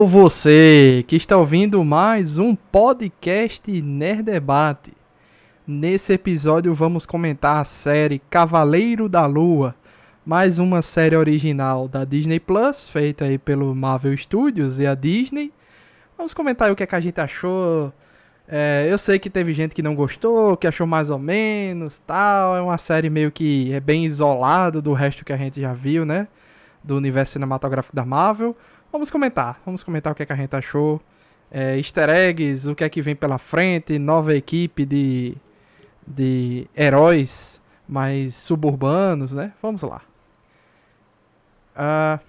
Você que está ouvindo mais um podcast Nerd Debate. Nesse episódio vamos comentar a série Cavaleiro da Lua, mais uma série original da Disney Plus, feita aí pelo Marvel Studios e a Disney. Vamos comentar aí o que é que a gente achou. Eu sei que teve gente que não gostou, que achou mais ou menos, tal. É uma série meio que é bem isolada do resto que a gente já viu, né? Do universo cinematográfico da Marvel. Vamos comentar o que é que a gente achou. Easter eggs, o que é que vem pela frente, nova equipe de heróis mais suburbanos, né? Vamos lá. Ah,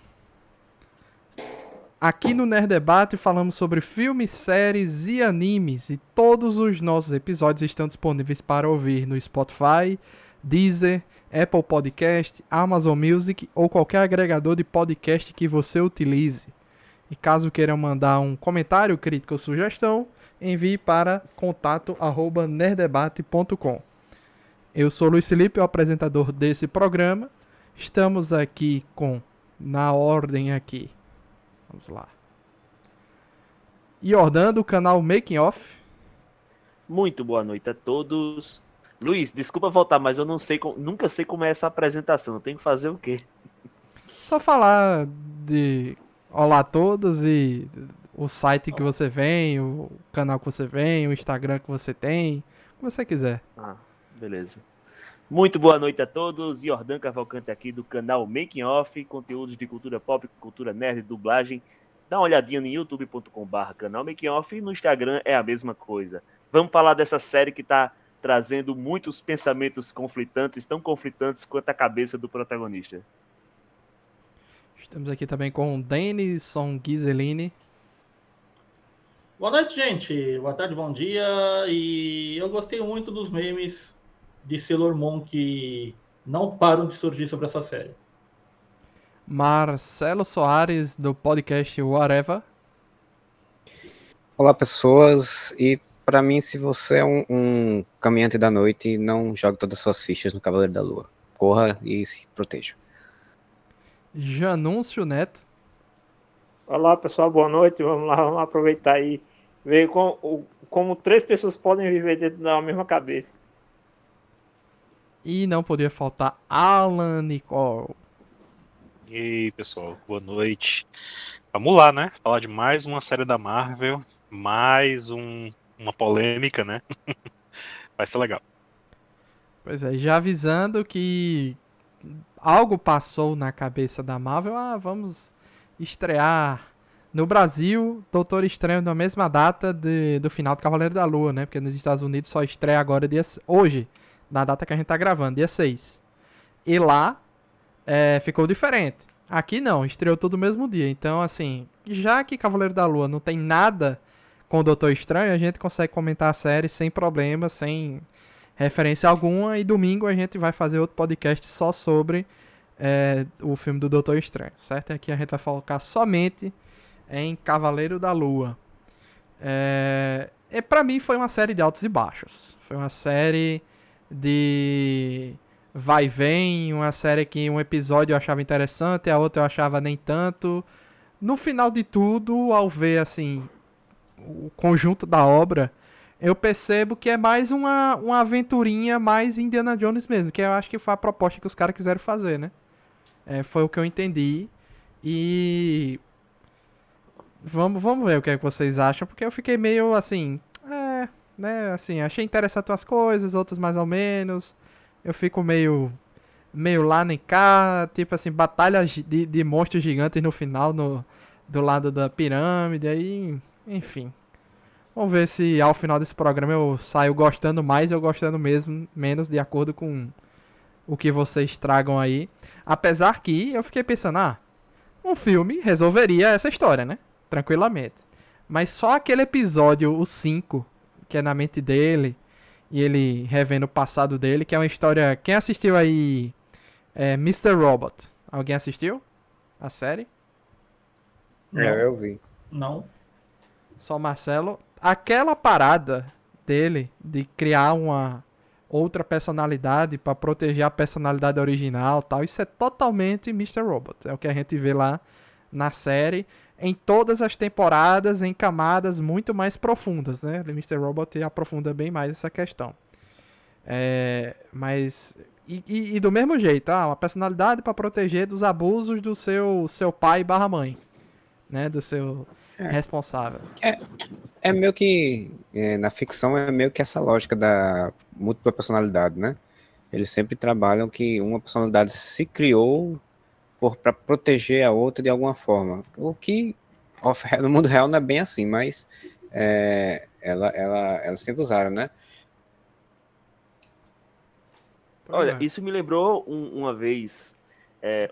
aqui no Nerd Debate falamos sobre filmes, séries e animes. E todos os nossos episódios estão disponíveis para ouvir no Spotify, Deezer, Apple Podcast, Amazon Music ou qualquer agregador de podcast que você utilize. E caso queiram mandar um comentário, crítica ou sugestão, envie para contato@nerdebate.com. Eu sou Luiz Felipe, o apresentador desse programa. Estamos aqui na ordem aqui. Vamos lá. Iordan, do canal Making Off. Muito boa noite a todos. Luiz, desculpa voltar, mas eu nunca sei como é essa apresentação. Eu tenho que fazer o quê? Só falar de olá a todos e o site que você vem, o canal que você vem, o Instagram que você tem, o que você quiser. Beleza. Muito boa noite a todos. Jordan Cavalcante aqui do canal Making Off, conteúdos de cultura pop, cultura nerd, dublagem. Dá uma olhadinha no youtube.com/canal Making Off e no Instagram é a mesma coisa. Vamos falar dessa série que está trazendo muitos pensamentos conflitantes, tão conflitantes quanto a cabeça do protagonista. Estamos aqui também com o Denison Ghiseline. Boa noite, gente. Boa tarde, bom dia. E eu gostei muito dos memes de Sailor Moon que não param de surgir sobre essa série. Marcelo Soares, do podcast Whatever. Olá, pessoas. E para mim, se você é um caminhante da noite, não jogue todas as suas fichas no Cavaleiro da Lua. Corra e se proteja. Janúncio Neto. Olá pessoal, boa noite. Vamos lá, vamos aproveitar aí, ver como três pessoas podem viver dentro da mesma cabeça. E não podia faltar Alan Nicole. E aí, pessoal, boa noite. Vamos lá, né? Falar de mais uma série da Marvel, uma polêmica, né? Vai ser legal. Pois é, já avisando que algo passou na cabeça da Marvel. Vamos estrear no Brasil Doutor Estranho na mesma data do final do Cavaleiro da Lua, né? Porque nos Estados Unidos só estreia agora hoje, na data que a gente tá gravando, dia 6. E lá ficou diferente. Aqui não, estreou tudo no mesmo dia. Então, assim, já que Cavaleiro da Lua não tem nada com o Doutor Estranho, a gente consegue comentar a série sem problema, sem referência alguma. E domingo a gente vai fazer outro podcast só sobre o filme do Doutor Estranho, certo? E aqui a gente vai focar somente em Cavaleiro da Lua. Pra mim foi uma série de altos e baixos. Foi uma série de vai e vem, uma série que um episódio eu achava interessante, a outra eu achava nem tanto. No final de tudo, ao ver assim o conjunto da obra, eu percebo que é mais uma aventurinha mais Indiana Jones mesmo, que eu acho que foi a proposta que os caras quiseram fazer, né? Foi o que eu entendi. E vamos ver o que é que vocês acham, porque eu fiquei meio assim, né, assim, achei interessante umas coisas, outras mais ou menos. Eu fico meio lá nem cá, tipo assim, batalhas de monstros gigantes no final, do lado da pirâmide, aí, enfim. Vamos ver se ao final desse programa eu saio gostando mais ou gostando mesmo, menos, de acordo com o que vocês tragam aí. Apesar que eu fiquei pensando, um filme resolveria essa história, né? Tranquilamente. Mas só aquele episódio, o 5, que é na mente dele, e ele revendo o passado dele, que é uma história... Quem assistiu aí Mr. Robot? Alguém assistiu a série? Não, Eu vi. não. Só Marcelo. Aquela parada dele de criar uma outra personalidade para proteger a personalidade original, tal, isso é totalmente Mr. Robot. É o que a gente vê lá na série. em todas as temporadas, em camadas muito mais profundas, né? O Mr. Robot aprofunda bem mais essa questão. Mas... E do mesmo jeito, uma personalidade para proteger dos abusos do seu pai barra mãe, né? Do seu responsável. É meio que, na ficção, é meio que essa lógica da múltipla personalidade, né? Eles sempre trabalham que uma personalidade se criou para proteger a outra de alguma forma. O que no mundo real não é bem assim, mas ela sempre usaram, né? Olha, isso me lembrou uma vez,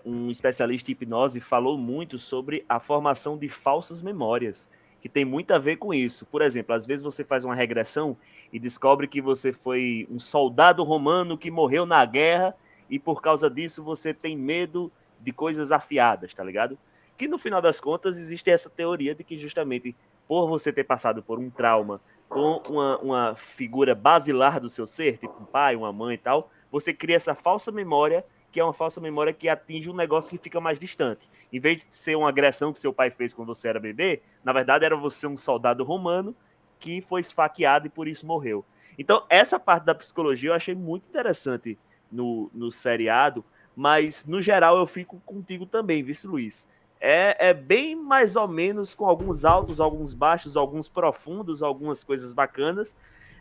um especialista em hipnose falou muito sobre a formação de falsas memórias, que tem muito a ver com isso. Por exemplo, às vezes você faz uma regressão e descobre que você foi um soldado romano que morreu na guerra e por causa disso você tem medo de coisas afiadas, tá ligado? Que no final das contas existe essa teoria de que justamente por você ter passado por um trauma com uma figura basilar do seu ser, tipo um pai, uma mãe e tal, você cria essa falsa memória, que é uma falsa memória que atinge um negócio que fica mais distante. Em vez de ser uma agressão que seu pai fez quando você era bebê, na verdade era você um soldado romano que foi esfaqueado e por isso morreu. Então, essa parte da psicologia eu achei muito interessante no seriado, mas no geral eu fico contigo também, vice Luiz. É bem mais ou menos com alguns altos, alguns baixos, alguns profundos, algumas coisas bacanas,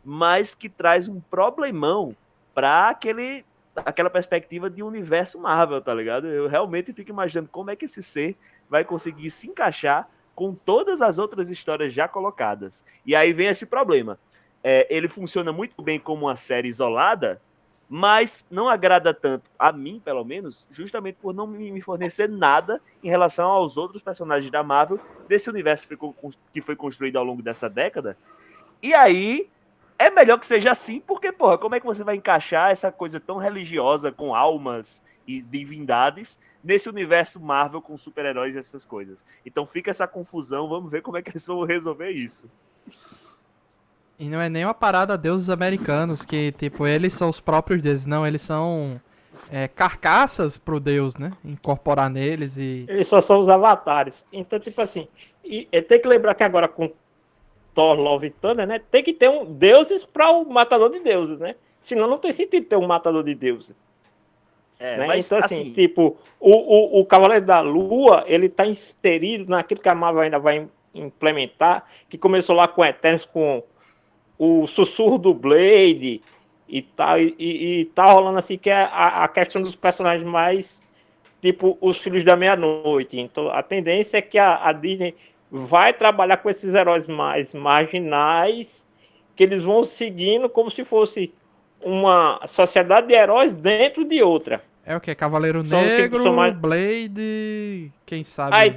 mas que traz um problemão para aquela perspectiva de universo Marvel, tá ligado? Eu realmente fico imaginando como é que esse ser vai conseguir se encaixar com todas as outras histórias já colocadas. E aí vem esse problema. Ele funciona muito bem como uma série isolada, mas não agrada tanto, a mim pelo menos, justamente por não me fornecer nada em relação aos outros personagens da Marvel, desse universo que foi construído ao longo dessa década. E aí, é melhor que seja assim, porque, porra, como é que você vai encaixar essa coisa tão religiosa com almas e divindades nesse universo Marvel com super-heróis e essas coisas? Então fica essa confusão, vamos ver como é que eles vão resolver isso. E não é nem uma parada deuses americanos, que, tipo, eles são os próprios deuses. Não, eles são carcaças pro deus, né? Incorporar neles e... Eles só são os avatares. Então, tipo assim, tem que lembrar que agora com Thor, Love e Thunder, né? Tem que ter deuses para o matador de deuses, né? Senão não tem sentido ter um matador de deuses. Né? Mas, então, assim, tipo, o Cavaleiro da Lua, ele tá inserido naquilo que a Marvel ainda vai implementar, que começou lá com Eternos, com o sussurro do Blade e tal, e tá rolando assim, que é a questão dos personagens mais, tipo, os Filhos da Meia-Noite. Então, a tendência é que a Disney vai trabalhar com esses heróis mais marginais, que eles vão seguindo como se fosse uma sociedade de heróis dentro de outra. É o que? Cavaleiro Negro, Blade, quem sabe... Aí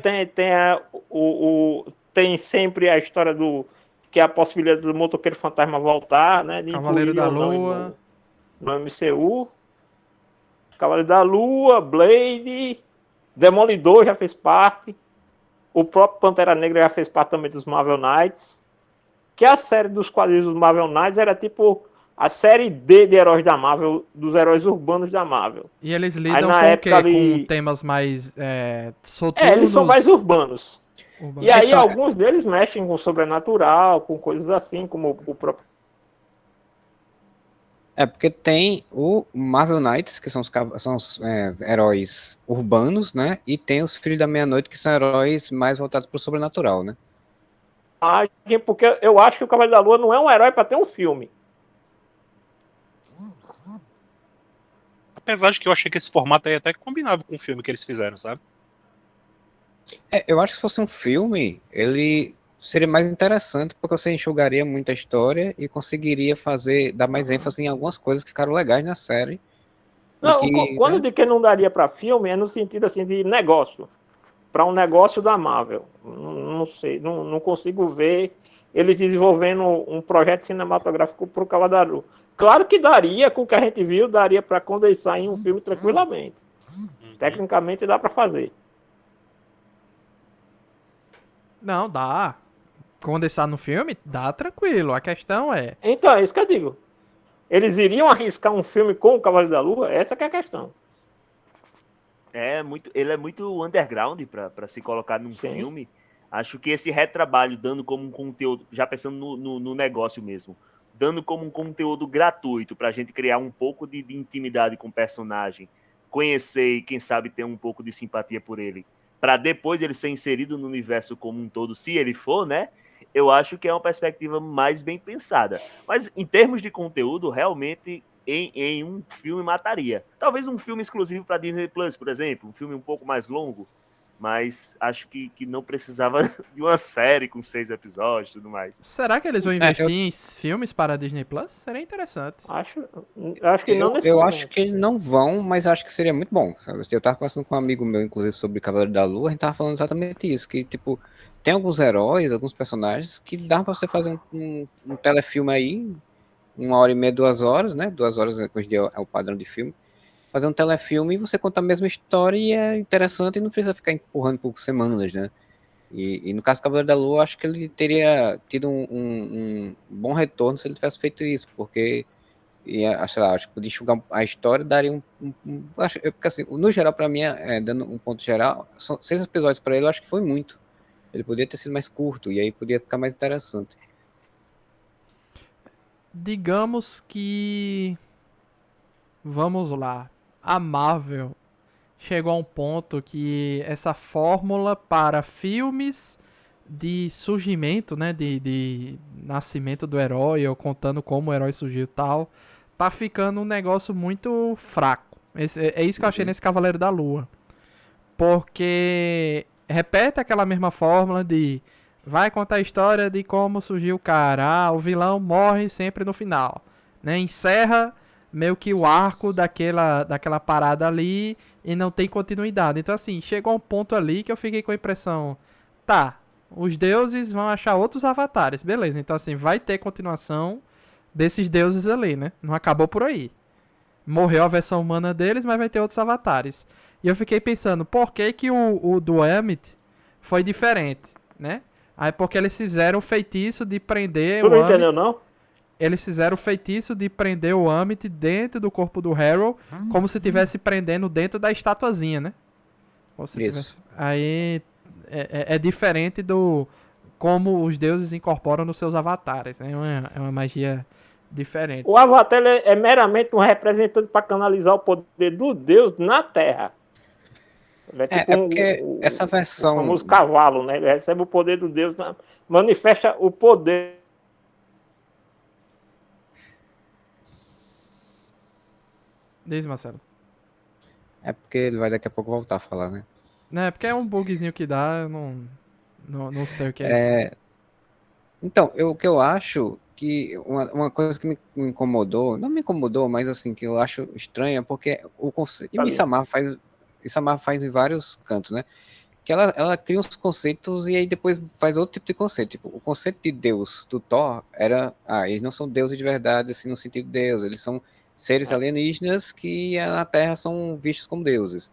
tem sempre a história que é a possibilidade do Motoqueiro Fantasma voltar, né? Cavaleiro da Lua. No MCU. Cavaleiro da Lua, Blade, Demolidor já fez parte. O próprio Pantera Negra já fez parte também dos Marvel Knights. Que a série dos quadrinhos dos Marvel Knights era tipo a série D de heróis da Marvel, dos heróis urbanos da Marvel. E eles lidam com o quê? Com temas mais soturnos? Eles são mais urbanos. E aí então, alguns deles mexem com o sobrenatural, com coisas assim, como o próprio... Porque tem o Marvel Knights, que são os heróis urbanos, né? E tem os Filhos da Meia-Noite, que são heróis mais voltados para o sobrenatural, né? Porque eu acho que o Cavaleiro da Lua não é um herói para ter um filme. Apesar de que eu achei que esse formato aí até combinava com o filme que eles fizeram, sabe? Eu acho que se fosse um filme, ele seria mais interessante, porque você enxugaria muita história e conseguiria dar mais ênfase em algumas coisas que ficaram legais na série. Não, quando de que não daria para filme, é no sentido assim de negócio. Para um negócio da Marvel. Não sei, não consigo ver eles desenvolvendo um projeto cinematográfico para o Cavaleiro da Lua. Claro que daria, com o que a gente viu, daria para condensar em um filme tranquilamente. Tecnicamente dá para fazer. Não, dá. Condensar no filme, dá tranquilo. A questão é... Então, é isso que eu digo. Eles iriam arriscar um filme com o Cavaleiro da Lua? Essa que é a questão. Ele é muito underground para se colocar num filme. Acho que esse retrabalho, dando como um conteúdo, já pensando no negócio mesmo, dando como um conteúdo gratuito para a gente criar um pouco de intimidade com o personagem, conhecer e, quem sabe, ter um pouco de simpatia por ele, para depois ele ser inserido no universo como um todo, se ele for, né? Eu acho que é uma perspectiva mais bem pensada. Mas, em termos de conteúdo, realmente, em um filme mataria. Talvez um filme exclusivo para Disney Plus, por exemplo, um filme um pouco mais longo, mas acho que não precisava de uma série com 6 episódios e tudo mais. Será que eles vão É, investir em filmes para a Disney Plus? Seria interessante. Acho que não nesse Eu momento. acho que eles não vão, mas acho que seria muito bom, sabe? Eu tava conversando com um amigo meu, inclusive, sobre Cavaleiro da Lua, a gente tava falando exatamente isso, que, tipo, tem alguns heróis, alguns personagens que dá pra você fazer um telefilme aí, 1h30, 2 horas, né? 2 horas hoje em dia é o padrão de filme. Fazer um telefilme e você conta a mesma história e é interessante e não precisa ficar empurrando por semanas, né? E no caso do Cavaleiro da Lua, acho que ele teria tido um bom retorno se ele tivesse feito isso, porque sei lá, acho que podia enxugar a história, daria porque assim, no geral, pra mim, dando um ponto geral, são 6 episódios pra ele, eu acho que foi muito. Ele podia ter sido mais curto, e aí podia ficar mais interessante. Digamos que. Vamos lá. A Marvel chegou a um ponto que essa fórmula para filmes de surgimento, né, de nascimento do herói, ou contando como o herói surgiu e tal, tá ficando um negócio muito fraco. É isso que eu achei nesse Cavaleiro da Lua. Porque repete aquela mesma fórmula de vai contar a história de como surgiu o cara, o vilão morre sempre no final, né? Encerra meio que o arco daquela parada ali e não tem continuidade. Então assim, chegou a um ponto ali que eu fiquei com a impressão, tá, os deuses vão achar outros avatares, beleza? Então assim, vai ter continuação desses deuses ali, né? Não acabou por aí. Morreu a versão humana deles, mas vai ter outros avatares. E eu fiquei pensando, por que o do Amit foi diferente, né? Aí porque eles fizeram o feitiço de prender Tu o não entendeu, Amit. não? Eles fizeram o feitiço de prender o Amit dentro do corpo do Harold, como se estivesse prendendo dentro da estatuazinha, né? Como se tivesse... Isso. Aí é diferente do como os deuses incorporam nos seus avatares, né? É uma magia diferente. O Avatar ele é meramente um representante para canalizar o poder do Deus na Terra. Ele é tipo É porque essa o versão. famoso cavalo, né? Ele recebe o poder do Deus, manifesta o poder. Diz, Marcelo. É porque ele vai daqui a pouco voltar a falar, né? Né, porque é um bugzinho que dá, eu não sei o que é isso. Então, o que eu acho que uma coisa que me incomodou, não me incomodou, mas assim, que eu acho estranha, porque o conceito. E Missamar faz em vários cantos, né? Que ela cria uns conceitos e aí depois faz outro tipo de conceito. Tipo, o conceito de Deus do Thor era. Eles não são deuses de verdade, assim, no sentido de Deus. Eles são seres alienígenas que na Terra são vistos como deuses.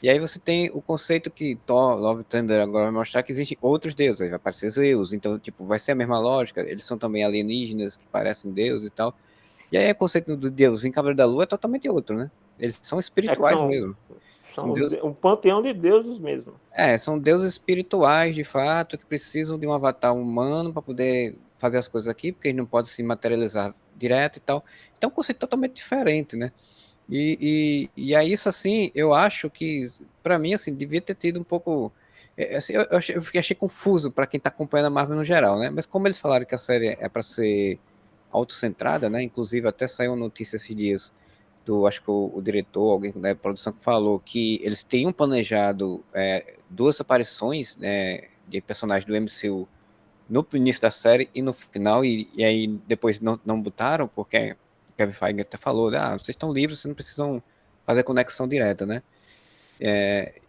E aí você tem o conceito que Thor, Love and Thunder agora vai mostrar que existem outros deuses, aí vai aparecer Zeus, então, tipo, vai ser a mesma lógica, eles são também alienígenas que parecem deuses e tal. E aí o conceito do Deus em Cavaleiro da Lua é totalmente outro, né? Eles são É que espirituais mesmo. são Deuses, um panteão de deuses mesmo. são deuses espirituais, de fato, que precisam de um avatar humano para poder fazer as coisas aqui, porque eles não podem se materializar direto e tal. Então é um conceito totalmente diferente, né? E aí, isso assim, eu acho que, pra mim, assim, devia ter tido um pouco. Assim, achei confuso pra quem tá acompanhando a Marvel no geral, né? Mas como eles falaram que a série é pra ser autocentrada, né? Inclusive, até saiu uma notícia esses dias acho que o diretor, alguém da produção que falou que eles tinham planejado 2 aparições, né, de personagens do MCU no início da série e no final, e aí depois não botaram, porque o Kevin Feige até falou, vocês estão livres, vocês não precisam fazer conexão direta, né?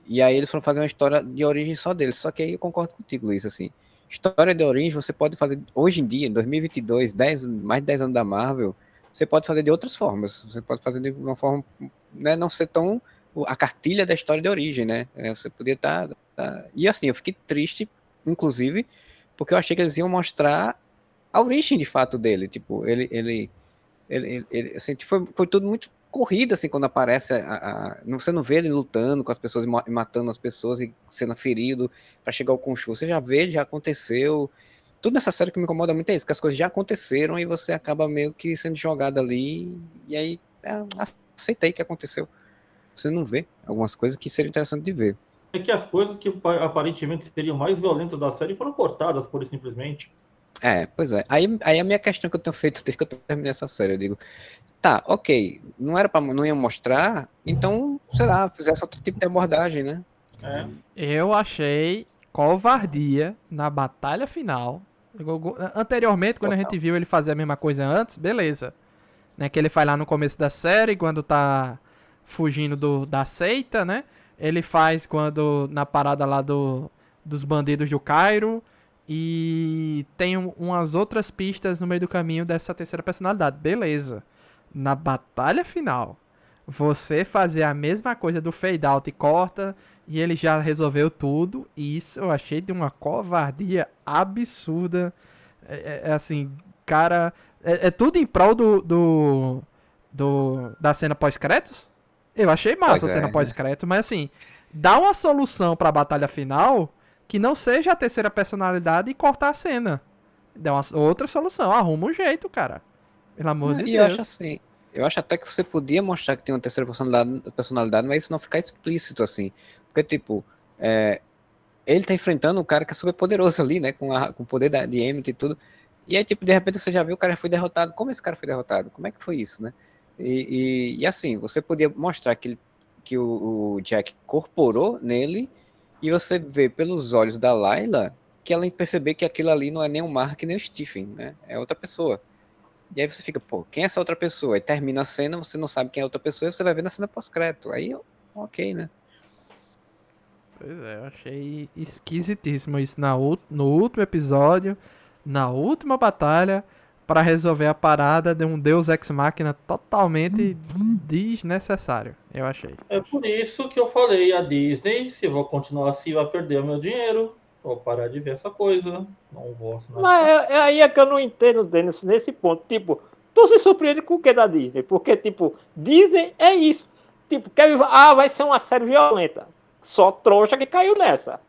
E aí eles foram fazer uma história de origem só deles, só que aí eu concordo contigo, Luiz, assim, história de origem você pode fazer, hoje em dia, em 2022, mais de 10 anos da Marvel, você pode fazer de outras formas, você pode fazer de uma forma, né, não ser tão a cartilha da história de origem, né? Você podia E assim, eu fiquei triste, inclusive, porque eu achei que eles iam mostrar a origem de fato dele. Tipo, assim, tipo, foi tudo muito corrida, assim, quando aparece. Você não vê ele lutando com as pessoas, matando as pessoas e sendo ferido para chegar ao Khonshu. Você já vê, já aconteceu. Tudo nessa série que me incomoda muito é isso, que as coisas já aconteceram e você acaba meio que sendo jogado ali. E aí, aceitei que aconteceu. Você não vê algumas coisas que seriam interessantes de ver. É que as coisas que aparentemente seriam mais violentas da série foram cortadas, pura e simplesmente. Pois é. Aí a minha questão que eu tenho feito desde que eu terminei essa série, eu digo, tá, ok, não ia mostrar, então, sei lá, fizesse outro tipo de abordagem, né? É. Eu achei covardia na batalha final. Anteriormente, quando a gente viu ele fazer a mesma coisa antes, beleza. Né, que ele faz lá no começo da série, quando tá fugindo da seita, né? Ele faz quando na parada lá dos bandidos do Cairo. E tem umas outras pistas no meio do caminho dessa terceira personalidade. Beleza. Na batalha final, você fazer a mesma coisa do fade out e corta, e ele já resolveu tudo. E isso eu achei de uma covardia absurda. Assim, cara. É tudo em prol da cena pós-créditos? Eu achei massa a cena pós-crédito, mas assim, dá uma solução pra batalha final que não seja a terceira personalidade e cortar a cena. Dá uma outra solução, arruma um jeito, cara. Pelo amor de Deus. Eu acho assim, eu acho até que você podia mostrar que tem uma terceira personalidade, mas isso não ficar explícito assim. Porque, tipo, ele tá enfrentando um cara que é super poderoso ali, né? Com o poder de Emmett e tudo. E aí, tipo, de repente você já viu o cara foi derrotado. Como esse cara foi derrotado? Como é que foi isso, né? E assim, você podia mostrar que o Jack incorporou nele e você vê pelos olhos da Layla que ela perceber que aquilo ali não é nem o Mark nem o Stephen, né? É outra pessoa. E aí você fica, pô, quem é essa outra pessoa? Aí termina a cena, você não sabe quem é a outra pessoa e você vai ver na cena pós-crédito. Aí, ok, né? Pois é, eu achei esquisitíssimo isso no último episódio, na última batalha, pra resolver a parada de um Deus Ex Machina totalmente desnecessário, eu achei. É por isso que eu falei a Disney, se eu vou continuar assim, vai perder o meu dinheiro. Vou parar de ver essa coisa. Não vou assinar. Mas aí é que eu não entendo, Denis, nesse ponto. Tipo, tu se surpreende com o que da Disney? Porque, tipo, Disney é isso. Tipo, vai ser uma série violenta. Só trouxa que caiu nessa.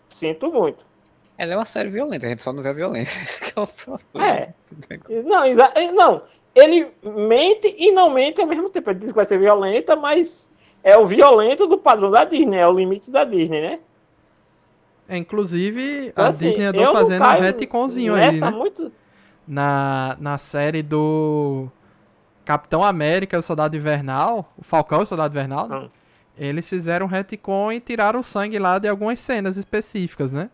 Sinto muito. Ela é uma série violenta, a gente só não vê a violência. Esse que é o problema. Não, ele mente e não mente ao mesmo tempo. Ele diz que vai ser violenta, mas é o violento do padrão da Disney, é o limite da Disney, né? Inclusive, Então, a assim, Disney andou eu não fazendo um caio retconzinho aí, nessa né? muito... Na série do Capitão América, o Soldado Invernal, o Falcão e o Soldado Invernal, né? Eles fizeram um retcon e tiraram o sangue lá de algumas cenas específicas, né?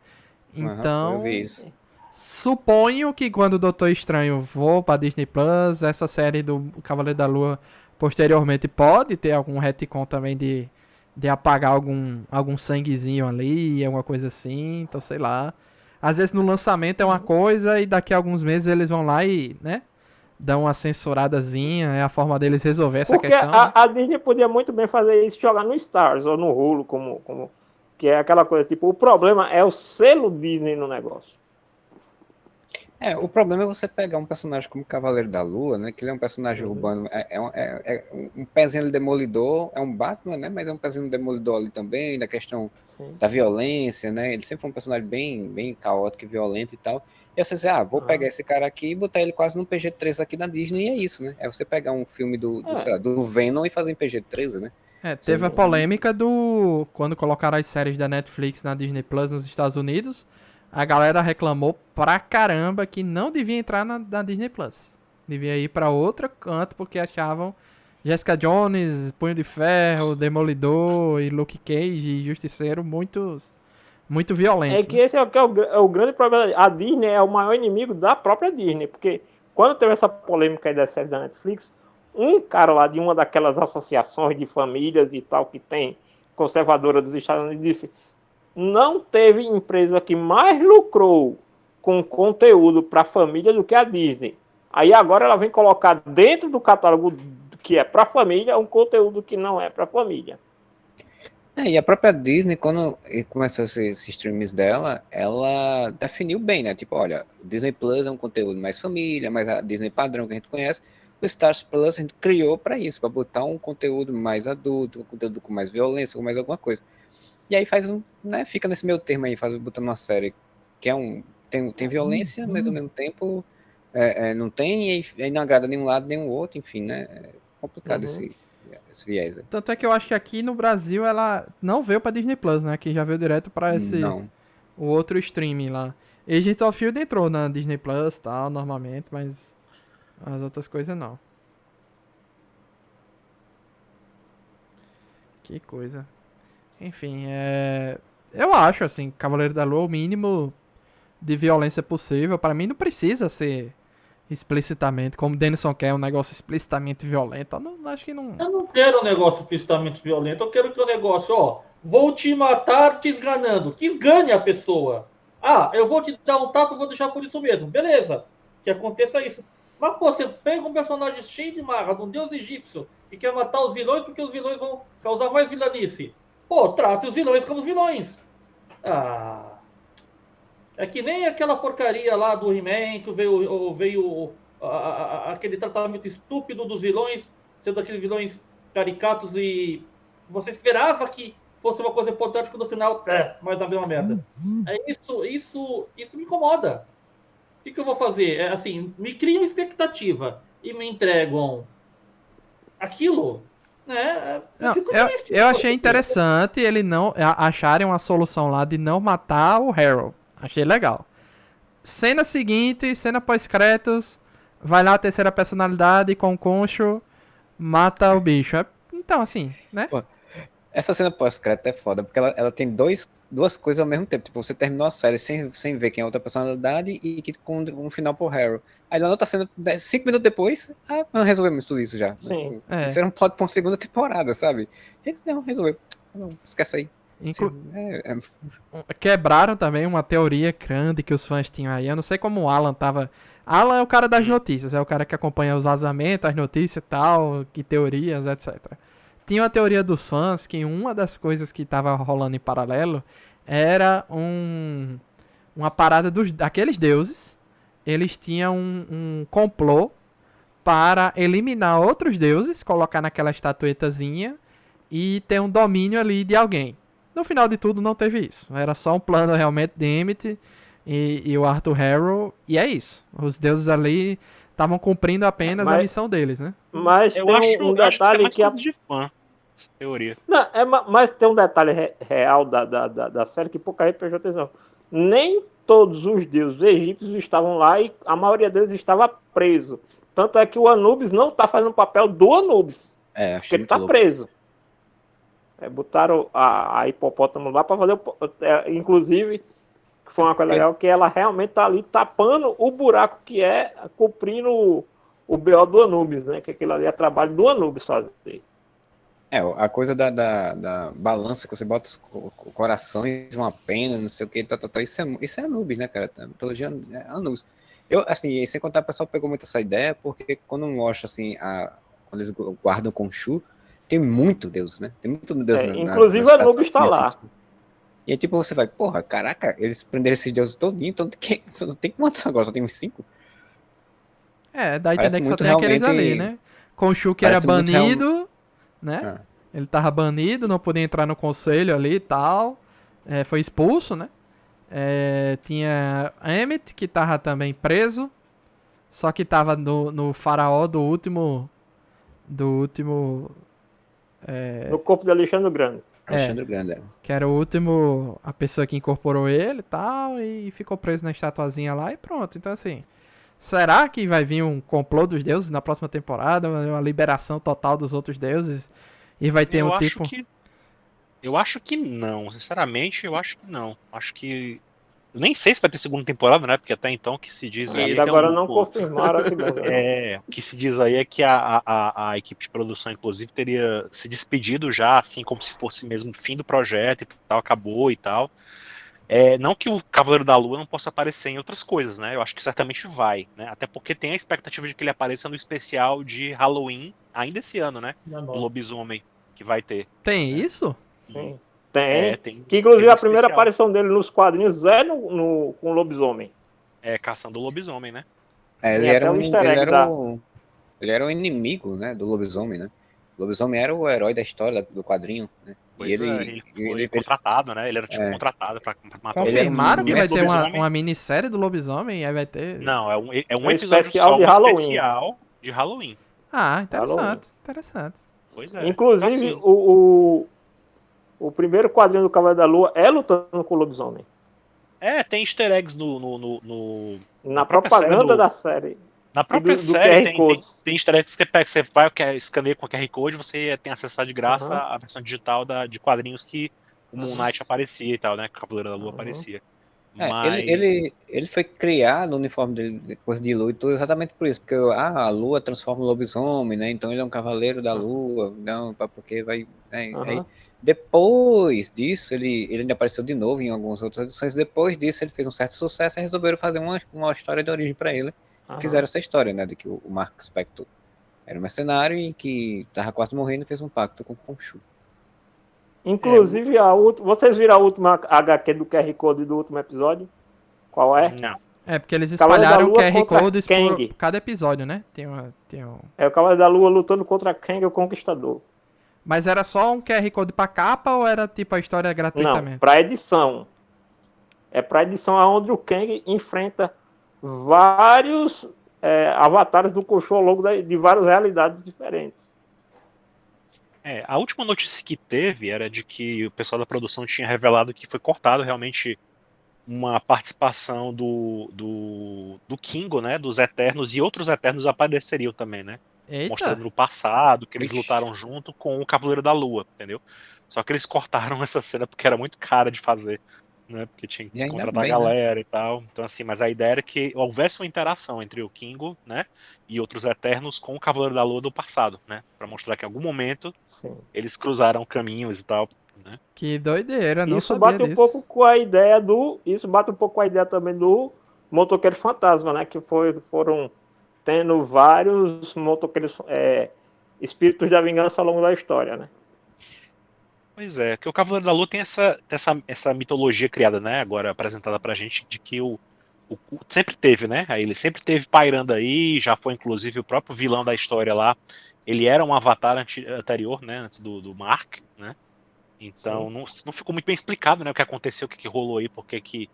Então, eu vi isso. suponho que quando o Doutor Estranho for pra Disney Plus, essa série do Cavaleiro da Lua posteriormente pode ter algum retcon também de apagar algum sanguezinho ali, alguma coisa assim, então sei lá. Às vezes no lançamento é uma coisa e daqui a alguns meses eles vão lá e, né, dão uma censuradazinha, é a forma deles resolver essa Porque questão. Né? a Disney podia muito bem fazer isso, jogar no Stars ou no Hulu, que é aquela coisa, tipo, o problema é o selo Disney no negócio. O problema é você pegar um personagem como Cavaleiro da Lua, né? Que ele é um personagem urbano, um pezinho ali demolidor, é um Batman, né? Mas é um pezinho demolidor ali também, da questão da violência, né? Ele sempre foi um personagem bem, bem caótico e violento e tal. E você diz, vou pegar esse cara aqui e botar ele quase no PG-13 aqui na Disney, e é isso, né? É você pegar um filme sei lá, do Venom e fazer em PG-13, né? Teve a polêmica quando colocaram as séries da Netflix na Disney Plus nos Estados Unidos, a galera reclamou pra caramba que não devia entrar na Disney Plus. Devia ir pra outro canto porque achavam Jessica Jones, Punho de Ferro, Demolidor e Luke Cage e Justiceiro muito violentos. É que esse é o grande problema. A Disney é o maior inimigo da própria Disney, porque quando teve essa polêmica aí da série da Netflix, um cara lá de uma daquelas associações de famílias e tal que tem conservadora dos Estados Unidos disse: não teve empresa que mais lucrou com conteúdo para a família do que a Disney. Aí agora ela vem colocar dentro do catálogo que é para a família um conteúdo que não é para a família. E a própria Disney, quando começou esses streams dela, ela definiu bem, né? Tipo, olha, Disney Plus é um conteúdo mais família, mais a Disney padrão que a gente conhece. o Stars Plus a gente criou para isso, para botar um conteúdo mais adulto, um conteúdo com mais violência, com mais alguma coisa. E aí faz né, fica nesse meio termo aí, botando uma série que tem violência, mas ao mesmo tempo não tem, e aí não agrada nenhum lado, nem o outro, enfim, né? É complicado esse viés aí. Tanto é que eu acho que aqui no Brasil ela não veio pra Disney Plus, né? Que já veio direto pra Não. o outro streaming lá. Agents of Shield entrou na Disney Plus, tal, normalmente, mas as outras coisas não. Que coisa. Enfim, eu acho, assim, Cavaleiro da Lua, o mínimo de violência possível. Pra mim não precisa ser explicitamente, como o Denison quer, um negócio explicitamente violento. Eu não, acho que não... Eu não quero um negócio explicitamente violento. Eu quero que o negócio, vou te matar te esganando. Que esgane a pessoa. Ah, eu vou te dar um tapa e vou deixar por isso mesmo. Beleza. Que aconteça isso. Mas, pô, você pega um personagem cheio de marra, de um deus egípcio, e quer matar os vilões porque os vilões vão causar mais vilanice. Pô, trate os vilões como os vilões. Ah... É que nem aquela porcaria lá do He-Man que veio aquele tratamento estúpido dos vilões, sendo aqueles vilões caricatos e você esperava que fosse uma coisa importante que no final, mas da mesma merda. Isso me incomoda. O que eu vou fazer? Assim, me criam expectativa e me entregam aquilo, né? Não, fico triste. eu achei interessante ele não acharem uma solução lá de não matar o Harold. Achei legal. Cena seguinte, cena pós-créditos, vai lá a terceira personalidade com o Concho, mata o bicho. Então, assim, né? Pô, essa cena pós-crédito é foda, porque ela tem duas coisas ao mesmo tempo. Tipo, você terminou a série sem ver quem é a outra personalidade e com um final pro Harold. Aí na outra cena, 5 minutos depois, não resolvemos tudo isso já. Sim. Isso era um plot pra uma segunda temporada, sabe? Ele não resolveu. Não, esquece aí. Quebraram também uma teoria grande que os fãs tinham aí. Eu não sei como o Alan tava. Alan é o cara das notícias, é o cara que acompanha os vazamentos, as notícias e tal, que teorias, etc. Tinha uma teoria dos fãs que uma das coisas que tava rolando em paralelo era uma parada daqueles deuses. Eles tinham um complô para eliminar outros deuses, colocar naquela estatuetazinha e ter um domínio ali de alguém. No final de tudo não teve isso. Era só um plano realmente de Emmett e o Arthur Harrow. E é isso. Os deuses ali estavam cumprindo apenas a missão deles, né? Mas Eu tem acho, um eu acho que isso é detalhe mais que coisa de fã, essa teoria. Não, mas tem um detalhe real da série que pouca gente prestou atenção. Nem todos os deuses egípcios estavam lá e a maioria deles estava preso. Tanto é que o Anubis não está fazendo o papel do Anubis. Achei porque ele muito está louco. preso. Botaram a hipopótamo lá para fazer inclusive, que foi uma coisa legal, que ela realmente está ali tapando o buraco que é cobrindo o BO do Anubis, né? Que aquilo ali é trabalho do Anubis fazer. A coisa da balança que você bota os corações, uma pena, não sei o que, isso é Anubis, né, cara? A mitologia é Anubis. Eu, assim, sem contar, o pessoal pegou muito essa ideia, porque quando mostra, assim, quando eles guardam com Shu, tem muito Deus, né? Tem muito Deus inclusive o Anubis está lá. Assim, e aí, tipo, você vai, porra, caraca, eles prenderam esses deuses todinho, então tem quantos agora? Só tem uns 5? Dá a entender que só tem aqueles ali, né? Khonshu que era banido, né? Ele tava banido, não podia entrar no conselho ali e tal. Foi expulso, né? Tinha Emmett, que tava também preso. Só que tava no faraó do último... No corpo de Alexandre Grande. Alexandre Grande, que era a pessoa que incorporou ele e tal, e ficou preso na estatuazinha lá e pronto. Então, assim, será que vai vir um complô dos deuses na próxima temporada? Uma liberação total dos outros deuses? E vai ter Eu acho que não, sinceramente, eu acho que não. Acho que... Eu nem sei se vai ter segunda temporada, né? Porque até então o que se diz aí... Até agora não confirmaram. O que se diz aí é que a equipe de produção, inclusive, teria se despedido já, assim, como se fosse mesmo o fim do projeto e tal, acabou e tal. Não que o Cavaleiro da Lua não possa aparecer em outras coisas, né? Eu acho que certamente vai, né? Até porque tem a expectativa de que ele apareça no especial de Halloween ainda esse ano, né? Do Lobisomem, que vai ter. Tem isso? Sim. Tem. Que inclusive a primeira aparição dele nos quadrinhos com o lobisomem. Caçando o lobisomem, né? Ele era Ele era o inimigo, né, do lobisomem, né? O lobisomem era o herói da história do quadrinho, né? Pois E ele foi ele contratado, né? Ele era tipo É. contratado pra matar o Ele era um Confirmaram que vai ter uma lobisomem. minissérie do lobisomem, aí vai ter. Não, é um Um episódio especial só, de um Halloween. especial de Halloween. Ah, Halloween. interessante. Pois é. Inclusive, Então, assim, o primeiro quadrinho do Cavaleiro da Lua é lutando com o lobisomem. tem easter eggs Na própria propaganda série da série. na própria do série QR Code. tem easter eggs que você pega, você vai, escaneia com o QR Code, você tem acesso de graça Aham. à versão digital de quadrinhos que o Moon Knight aparecia e tal, né? Que o Cavaleiro da Lua Uhum. aparecia. É, Mas. ele foi criado o uniforme dele, de coisa de lua e tudo, exatamente por isso, porque a lua transforma o lobisomem, né? Então ele é um cavaleiro da lua, não, porque vai. Né? Aí, Aham. depois disso, ele ainda apareceu de novo em algumas outras edições. Depois disso, ele fez um certo sucesso e resolveram fazer uma história de origem para ele. Aham. Fizeram essa história, né? De que o Mark Spector era um mercenário e que tava quase morrendo e fez um pacto com o Khonshu. Inclusive, vocês viram a última HQ do QR Code do último episódio? Qual é? Não. É, porque eles Cavaleiro da espalharam Lua QR contra Codes Kang. por cada episódio, né? Tem um... É o Cavaleiro da Lua lutando contra Kang, o Conquistador. Mas era só um QR Code pra capa ou era tipo a história gratuita Não, mesmo? pra edição. É pra edição onde o Kang enfrenta vários avatares do Khonshu ao longo de várias realidades diferentes. A última notícia que teve era de que o pessoal da produção tinha revelado que foi cortado realmente uma participação do Kingo, né? Dos Eternos, e outros Eternos apareceriam também, né? Eita! Mostrando no passado que eles Ixi. lutaram junto com o Cavaleiro da Lua, entendeu? Só que eles cortaram essa cena porque era muito cara de fazer, né? Porque tinha E que ainda contratar a bem, né? galera e tal. Então, assim, mas a ideia era que houvesse uma interação entre o Kingo, né? E outros Eternos com o Cavaleiro da Lua do passado, né? Pra mostrar que em algum momento Sim. eles cruzaram caminhos e tal, né? Que doideira, não Isso sabia bate um disso. pouco com a ideia Isso bate um pouco com a ideia também do Motoqueiro Fantasma, né? Que foram tendo vários motoqueiros espíritos da vingança ao longo da história, né? Pois é, que o Cavaleiro da Lua tem essa mitologia criada, né? Agora apresentada pra gente, de que o sempre teve, né? Aí ele sempre teve pairando aí, já foi inclusive o próprio vilão da história lá. Ele era um avatar anterior, né? Antes do Mark, né? Então não ficou muito bem explicado, né? O que aconteceu, o que rolou aí, porque que,